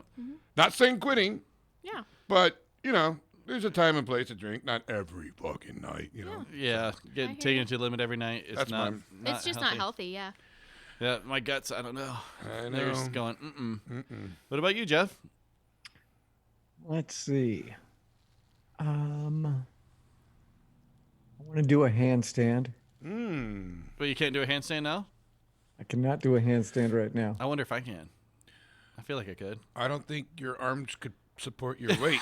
Not saying quitting, Yeah. but, there's a time and place to drink. Not every fucking night, Yeah. hear Taking you. it to the limit every night is That's not, mine. not It's just not healthy, yeah. Yeah, my guts, I don't know. I They're know. just going, mm-mm. What about you, Jeff? Let's see. I want to do a handstand. But you can't do a handstand now? I cannot do a handstand right now. I wonder if I can. I feel like I could. I don't think your arms could support your weight.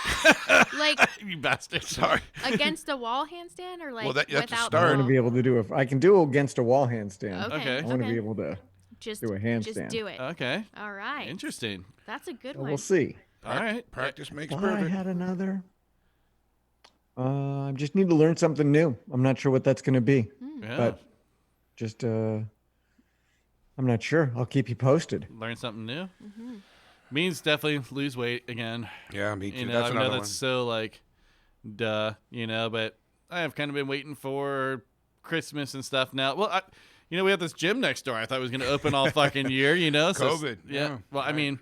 Like You bastard. Sorry. against a wall handstand, or like Well, that's a without start. I the want to wall? be able to do I can do against a wall handstand. Okay. Okay. I want to be able to. just do a Just handstand. do it. Okay. All right. Interesting. That's a good So one. we'll see. All right. Practice makes Thought I perfect. had another. I just need to learn something new. I'm not sure what that's going to be, Yeah. but just I'm not sure. I'll keep you posted. Learn something new. Means definitely lose weight again. Yeah, me too. You know, That's I know another that's one. so like, duh, but I have kind of been waiting for Christmas and stuff now. Well, we have this gym next door. I thought it was going to open all fucking year, so COVID, yeah. yeah, Well, I mean,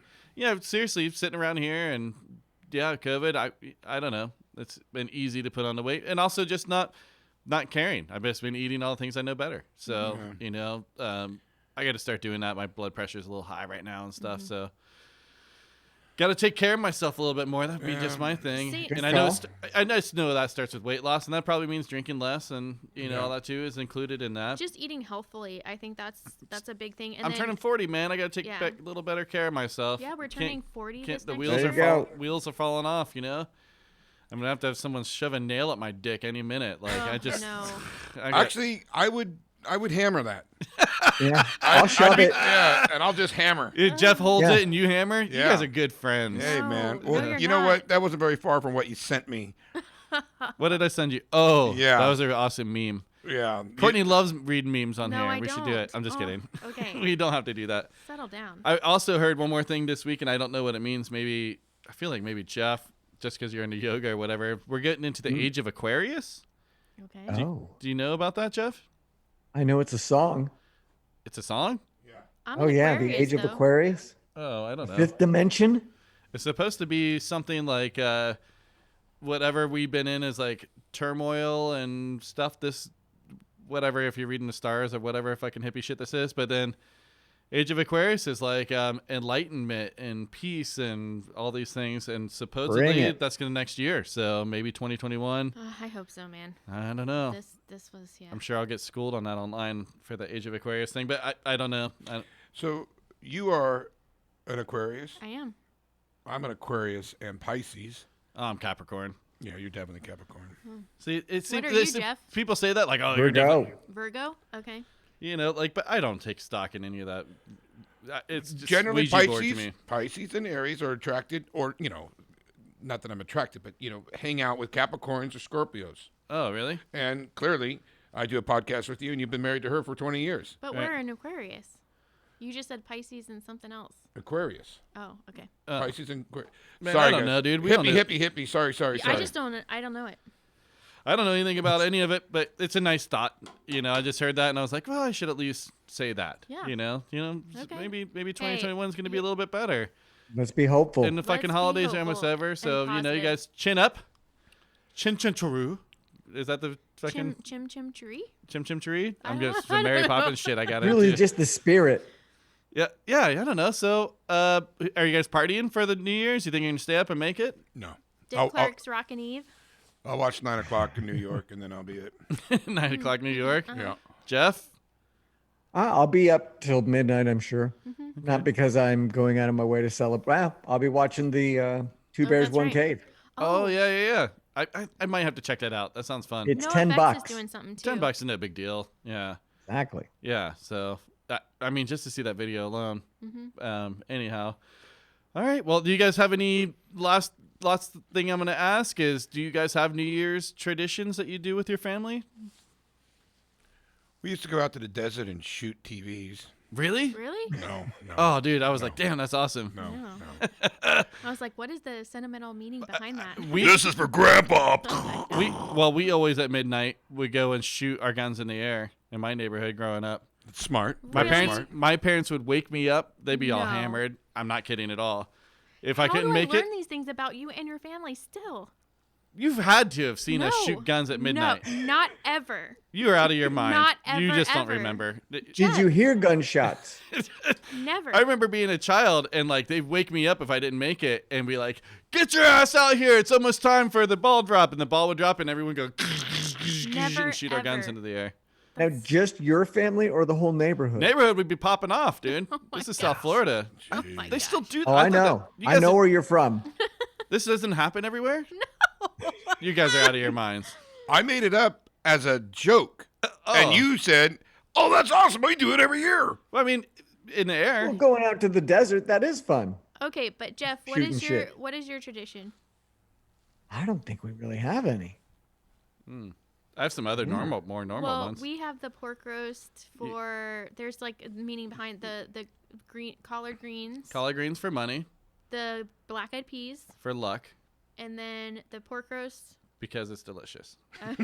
seriously, sitting around here and COVID. I don't know. It's been easy to put on the weight, and also just not caring. I've just been eating all the things I know better. So I got to start doing that. My blood pressure is a little high right now and stuff. So. Got to take care of myself a little bit more. That'd be just my thing. See- And I know I just know that starts with weight loss, and that probably means drinking less, and all that too is included in that. Just eating healthfully. I think that's a big thing. And I'm then, turning 40, man. I got to take Yeah. a little better care of myself. Yeah, we're turning 40 this The next wheels year. are There you go. wheels are falling off. I'm gonna have to have someone shove a nail up my dick any minute. Like Oh, I just no. Actually, I would hammer that. Yeah, I'll shove it. Yeah, and I'll just hammer. If Jeff holds Yeah. it and you hammer, you Yeah. guys are good friends. Hey, No, man. no, Well, you're you know not. what? That wasn't very far from what you sent me. What did I send you? Oh, Yeah. that was an awesome meme. Yeah. Courtney loves reading memes on No, here. I We should do it. don't. I'm just Oh, kidding. okay. We don't have to do that. Settle down. I also heard one more thing this week, and I don't know what it means. I feel like maybe Jeff just because you're into yoga or whatever. We're getting into the age of Aquarius. Okay. Oh, Do you know about that, Jeff? I know it's a song. It's a song? I'm Oh an yeah, Aquarius, the age of though. Aquarius, Oh, I don't know. fifth dimension. It's supposed to be something like whatever we've been in is like turmoil and stuff. This, whatever, if you're reading the stars or whatever fucking hippie shit this is. But then Age of Aquarius is like enlightenment and peace and all these things. And Bring supposedly it. that's going to next year. So maybe 2021. I hope so, man. I don't know. This was I'm sure I'll get schooled on that online for the Age of Aquarius thing. But I don't know. So you are an Aquarius. I am. I'm an Aquarius and Pisces. Oh, I'm Capricorn. Yeah, you're definitely Capricorn. See, it seems are you, Jeff? people say that like, oh, you're definitely, Virgo. Virgo. Okay. you know, like, but I don't take stock in any of that. It's just Generally, Ouija board to Pisces, me. Pisces and Aries are attracted, or not that I'm attracted, but hang out with Capricorns or Scorpios. Oh, really? And clearly, I do a podcast with you, and you've been married to her for 20 years. But Right. we're an Aquarius. You just said Pisces and something else. Aquarius, Oh, okay. Pisces and Aquarius. Man, Sorry, I don't guys. know, dude. We don't know. Hippie. Sorry. I just don't. I don't know it. I don't know anything about any of it, but it's a nice thought. You know, I just heard that and I was like, well, I should at least say that. Yeah. You know, Okay. maybe 2021 is going to be a little bit better. Let's be hopeful. And the fucking Let's be holidays are almost hopeful over, so and you know, you positive. guys chin up, chin churu. Is that the fucking Chim tree. chim tree? I I'm don't- just I some Mary don't know. Poppins shit. I got Really, into. just the spirit. Yeah. I don't know. So, are you guys partying for the New Year's? You think you're gonna stay up and make it? No. Dick Clark's Rockin' Eve. I'll watch 9 o'clock in New York, and then I'll be it. 9:00 New York. Yeah. Jeff. I'll be up till midnight, I'm sure. Mm-hmm. Not because I'm going out of my way to celebrate. Well, I'll be watching the Two Bears, that's One right. Cave. Oh yeah. I might have to check that out. That sounds fun. It's No $10. Effects is doing something too. $10 is no big deal. Yeah. Exactly. Yeah. So I mean, just to see that video alone. Mm-hmm. Anyhow. All right. Well, do you guys have any last thing I'm gonna ask is, do you guys have New Year's traditions that you do with your family? We used to go out to the desert and shoot TVs. Really? Really? No. Oh, dude, I was like, damn, that's awesome. No. I was like, what is the sentimental meaning behind that? This is for Grandpa. We always at midnight would go and shoot our guns in the air in my neighborhood growing up. It's smart. Really? My parents would wake me up. They'd be all No. hammered. I'm not kidding at all. If How I couldn't do make I learn it, these things about you and your family still? you've had to have seen us No. shoot guns at midnight. No, not ever. You are out of your mind. Not You ever, just don't ever. remember. Did you hear gunshots? Never. I remember being a child and like they'd wake me up if I didn't make it and be like, "Get your ass out here! It's almost time for the ball drop." And the ball would drop and everyone would go Never, and shoot our guns ever. into the air. Now, just your family or the whole neighborhood? Neighborhood would be popping off, dude. Oh this is South Florida. Oh my They still gosh. do. Oh, I thought know. that- you I guys- know where you're from. This doesn't happen everywhere. No. You guys are out of your minds. I made it up as a joke. And you said, "Oh, that's awesome. We do it every year." Well, I mean, in the air. Well, going out to the desert, that is fun. Okay, but Jeff, Shooting shit. what is your tradition? I don't think we really have any. I have some other more normal Well, ones. we have the pork roast for. There's like a meaning behind the green collard greens, Collard greens for money, the black eyed peas, for luck, and then the pork roast. because it's delicious.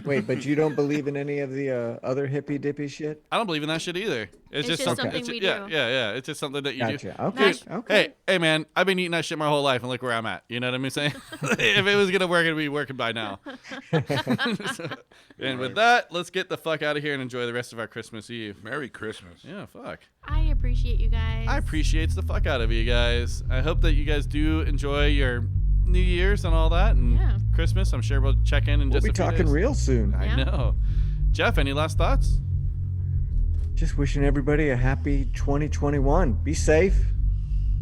Wait, but you don't believe in any of the other hippy dippy shit? I don't believe in that shit either. It's just just something. something it's we yeah, do. yeah. It's just something that you do. Gotcha. Okay. Dude, Okay. Hey, man, I've been eating that shit my whole life, and look where I'm at. You know what I'm saying? If it was gonna work, it'd be working by now. And with that, let's get the fuck out of here and enjoy the rest of our Christmas Eve. Merry Christmas. Yeah, fuck. I appreciate you guys. I appreciate the fuck out of you guys. I hope that you guys do enjoy your New Year's and all that, and Yeah. Christmas. I'm sure we'll check in We'll just be a few talking days. real soon. I Yeah. know. Jeff, any last thoughts? Just wishing everybody a happy 2021. Be safe.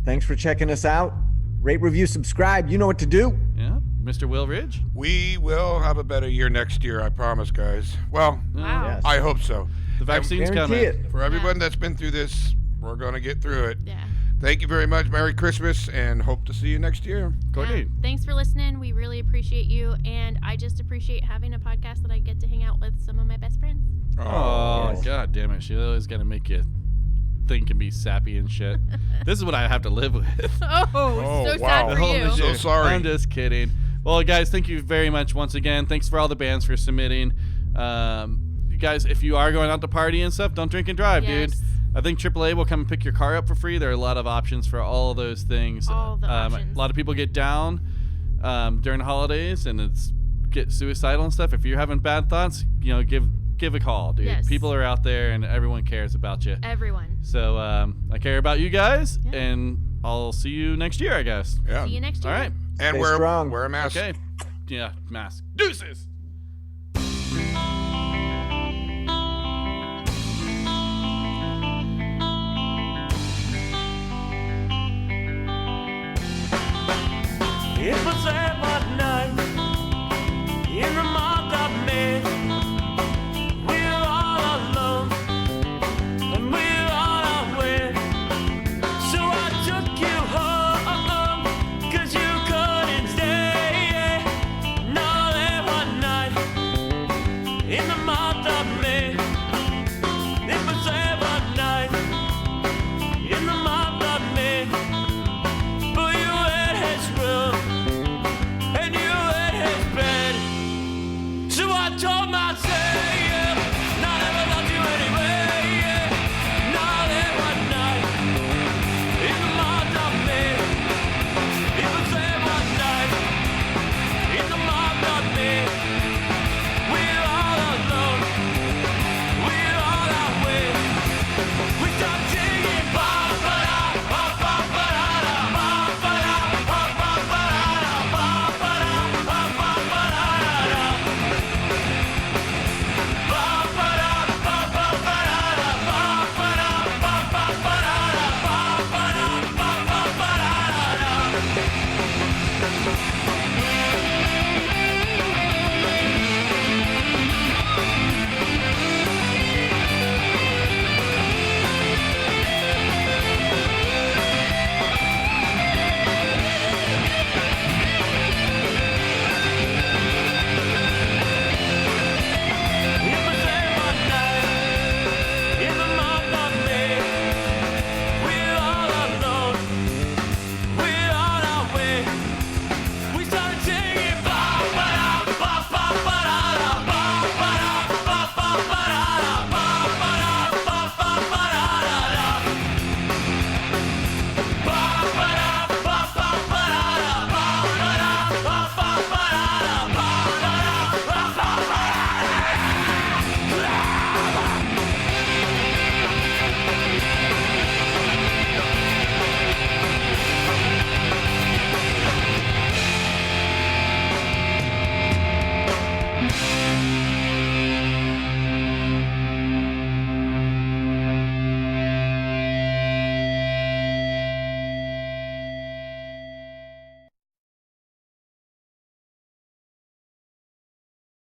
Thanks for checking us out. Rate, review, subscribe. You know what to do. Yeah, Mr. Will Ridge. We will have a better year next year, I promise, guys. Well, Wow. Yes. I hope so. The vaccine's Guarantee coming. it. For everyone that's been through this, we're going to get through it. Yeah. Thank you very much. Merry Christmas, and hope to see you next year. Courtney. Yeah. Thanks for listening. We really appreciate you, and I just appreciate having a podcast that I get to hang out with some of my best friends. Oh, yes. god damn it. She's always got to make you think and be sappy and shit. This is what I have to live with. Oh, so wow. sad for Holy you. shit. So sorry. I'm just kidding. Well, guys, thank you very much once again. Thanks for all the bands for submitting. You guys, if you are going out to party and stuff, don't drink and drive, dude. Yes. I think AAA will come and pick your car up for free. There are a lot of options for all of those things. All the options. A lot of people get down during the holidays and get suicidal and stuff. If you're having bad thoughts, give a call, dude. Yes. People are out there and everyone cares about you. Everyone. So I care about you guys, and I'll see you next year, I guess. Yeah. See you next year. All right. And Stay wear strong. a mask. Okay. Yeah, mask. Deuces. It was that